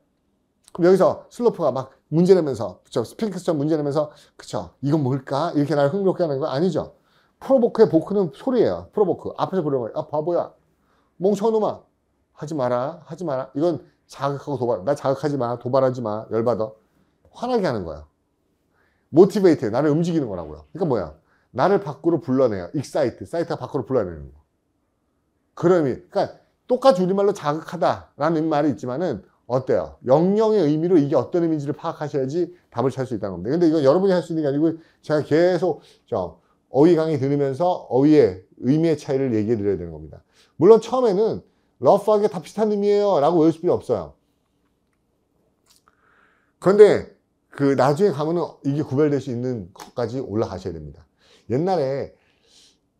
그럼 여기서 슬로프가 막 문제 내면서, 그쵸? 스핑크스처럼 문제 내면서, 그쵸? 이건 뭘까? 이렇게 나를 흥미롭게 하는 거 아니죠? 프로보크의 보크는 소리예요. 프로보크. 앞에서 부르는 거예요. 아, 바보야. 멍청한 놈아. 하지 마라. 이건 자극하고 도발. 나 자극하지 마. 도발하지 마. 열받아. 화나게 하는 거야. 모티베이트. 나를 움직이는 거라고요. 그러니까 뭐야? 나를 밖으로 불러내요. 익사이트. 사이트가 밖으로 불러내는 거. 그런 의미. 그러니까 똑같이 우리말로 자극하다라는 말이 있지만은 어때요? 영영의 의미로 이게 어떤 의미인지를 파악하셔야지 답을 찾을 수 있다는 겁니다. 근데 이건 여러분이 할 수 있는 게 아니고 제가 계속 어휘 강의 들으면서 어휘의 의미의 차이를 얘기해 드려야 되는 겁니다. 물론 처음에는 러프하게 다 비슷한 의미예요 라고 외울 필요 없어요. 그런데 그 나중에 가면은 이게 구별될 수 있는 것까지 올라가셔야 됩니다. 옛날에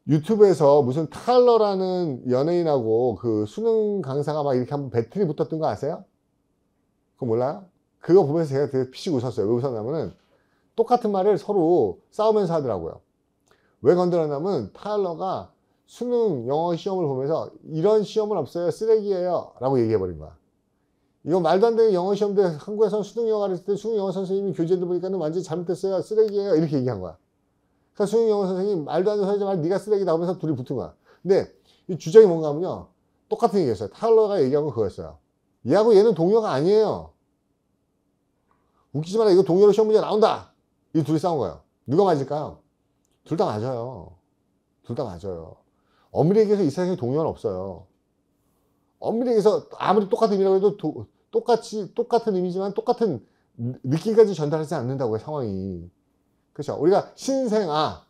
유튜브에서 무슨 타일러라는 연예인하고 그 수능 강사가 막 이렇게 한번 배틀이 붙었던 거 아세요? 그거 몰라요? 그거 보면서 제가 되게 피식 웃었어요. 왜 웃었냐면은 똑같은 말을 서로 싸우면서 하더라고요. 왜 건드렸냐면 타일러가 수능 영어 시험을 보면서 이런 시험은 없어요. 쓰레기예요. 라고 얘기해버린 거야. 이거 말도 안 되는 영어 시험인데 한국에서는 수능 영어 가르칠 때 수능 영어 선생님이 교재들 보니까는 완전히 잘못됐어요. 쓰레기예요. 이렇게 얘기한 거야. 그러니까 수능 영어 선생님 말도 안 되는 소리 말 네가 쓰레기다 하면서 둘이 붙은 거야. 근데 이 주장이 뭔가 하면요. 똑같은 얘기였어요. 타일러가 얘기한 건 그거였어요. 얘하고 얘는 동료가 아니에요. 웃기지 마라. 이거 동료로 시험 문제 나온다. 이 둘이 싸운 거예요. 누가 맞을까요? 둘 다 맞아요. 엄밀히 얘기해서 이 세상에 동료는 없어요. 엄밀히 얘기해서 아무리 똑같은 의미라고 해도 똑같은 의미지만 똑같은 느낌까지 전달하지 않는다고요, 상황이. 그렇죠? 우리가 신생아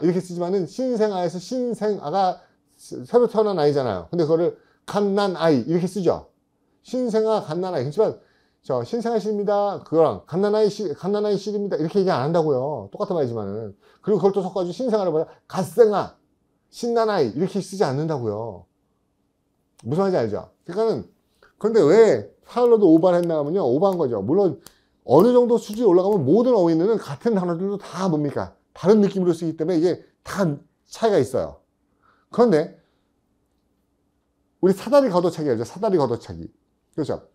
이렇게 쓰지만은 신생아에서 신생아가 새로 태어난 아이잖아요. 근데 그거를 갓난아이 이렇게 쓰죠. 신생아, 갓난아이. 그렇지만 신생아 씨입니다. 그거랑 갓난아이 씨입니다. 이렇게 얘기 안 한다고요. 똑같은 말이지만은. 그리고 그걸 또 섞어가지고 신생아를 뭐야? 갓생아, 신난아이 이렇게 쓰지 않는다고요. 무슨 말인지 알죠? 그러니까는 그런데 왜 타일러도 오버를 했나 하면요. 오버한 거죠. 물론 어느 정도 수준이 올라가면 모든 어휘는 같은 단어들도 다 뭡니까? 다른 느낌으로 쓰기 때문에 이게 다 차이가 있어요. 그런데 우리 사다리 걷어차기 알죠? 사다리 걷어차기. 그렇죠?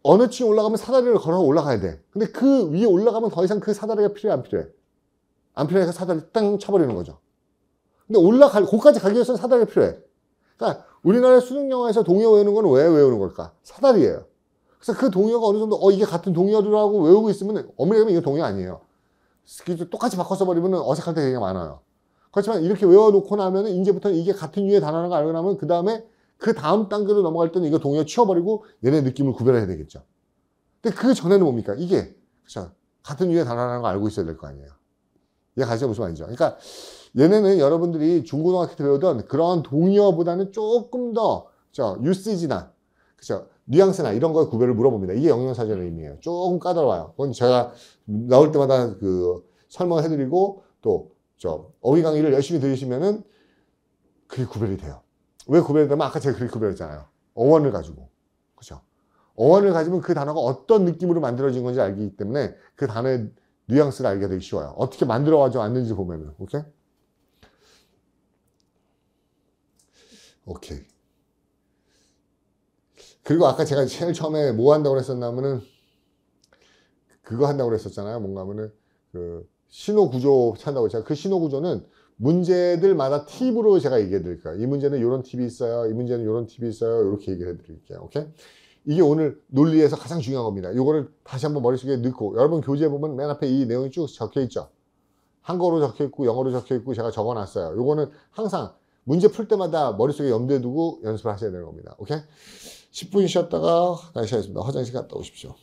어느 층에 올라가면 사다리를 걸어 올라가야 돼. 근데 그 위에 올라가면 더 이상 그 사다리가 필요해, 안 필요해? 안 필요해서 사다리 땅 쳐버리는 거죠. 근데 거기까지 가기 위해서는 사다리가 필요해. 그러니까 우리나라 수능 영어에서 동요 외우는 건 왜 외우는 걸까? 사다리예요. 그래서 그 동요가 어느 정도 이게 같은 동요라고 외우고 있으면 엄밀히 얘기하면 이게 동요 아니에요. 똑같이 바꿔 써버리면 어색할 때가 되게 많아요. 그렇지만 이렇게 외워놓고 나면 이제부터는 이게 같은 유의 단어라는 걸 알고 나면 그 다음 단계로 넘어갈 때는 이거 동요 치워버리고 얘네 느낌을 구별해야 되겠죠. 근데 그 전에는 뭡니까? 이게 그렇죠? 같은 유의 단어라는 걸 알고 있어야 될 거 아니에요. 이해가시죠? 무슨 말인지요? 그러니까 얘네는 여러분들이 중고등학교 때 배우던 그런 동요보다는 조금 더 유시지나 그죠? 뉘앙스나 이런 거에 구별을 물어봅니다. 이게 영영사전의 의미예요. 조금 까다로워요. 그건 제가 나올 때마다 그 설명을 해드리고 또 저 어휘 강의를 열심히 들으시면은 그게 구별이 돼요. 왜 구별이 되면 아까 제가 그렇게 구별했잖아요. 어원을 가지고. 그죠? 어원을 가지면 그 단어가 어떤 느낌으로 만들어진 건지 알기 때문에 그 단어의 뉘앙스를 알기가 되게 쉬워요. 어떻게 만들어가지고 왔는지 보면은. 오케이? 오케이. 그리고 아까 제가 제일 처음에 뭐 한다고 그랬었냐면은 그거 한다고 그랬었잖아요. 뭔가 하면은 그 신호 구조 찾는다고 했잖아요. 그 신호 구조는 문제들마다 팁으로 제가 얘기해 드릴게요. 이 문제는 이런 팁이 있어요. 이 문제는 이런 팁이 있어요. 이렇게 얘기해 드릴게요. 오케이? 이게 오늘 논리에서 가장 중요한 겁니다. 이거를 다시 한번 머릿속에 넣고 여러분 교재에 보면 맨 앞에 이 내용이 쭉 적혀 있죠. 한국어로 적혀 있고 영어로 적혀 있고 제가 적어 놨어요. 요거는 항상 문제 풀 때마다 머릿속에 염두에 두고 연습을 하셔야 되는 겁니다. 오케이? 10분 쉬었다가 다시 하겠습니다. 화장실 갔다 오십시오.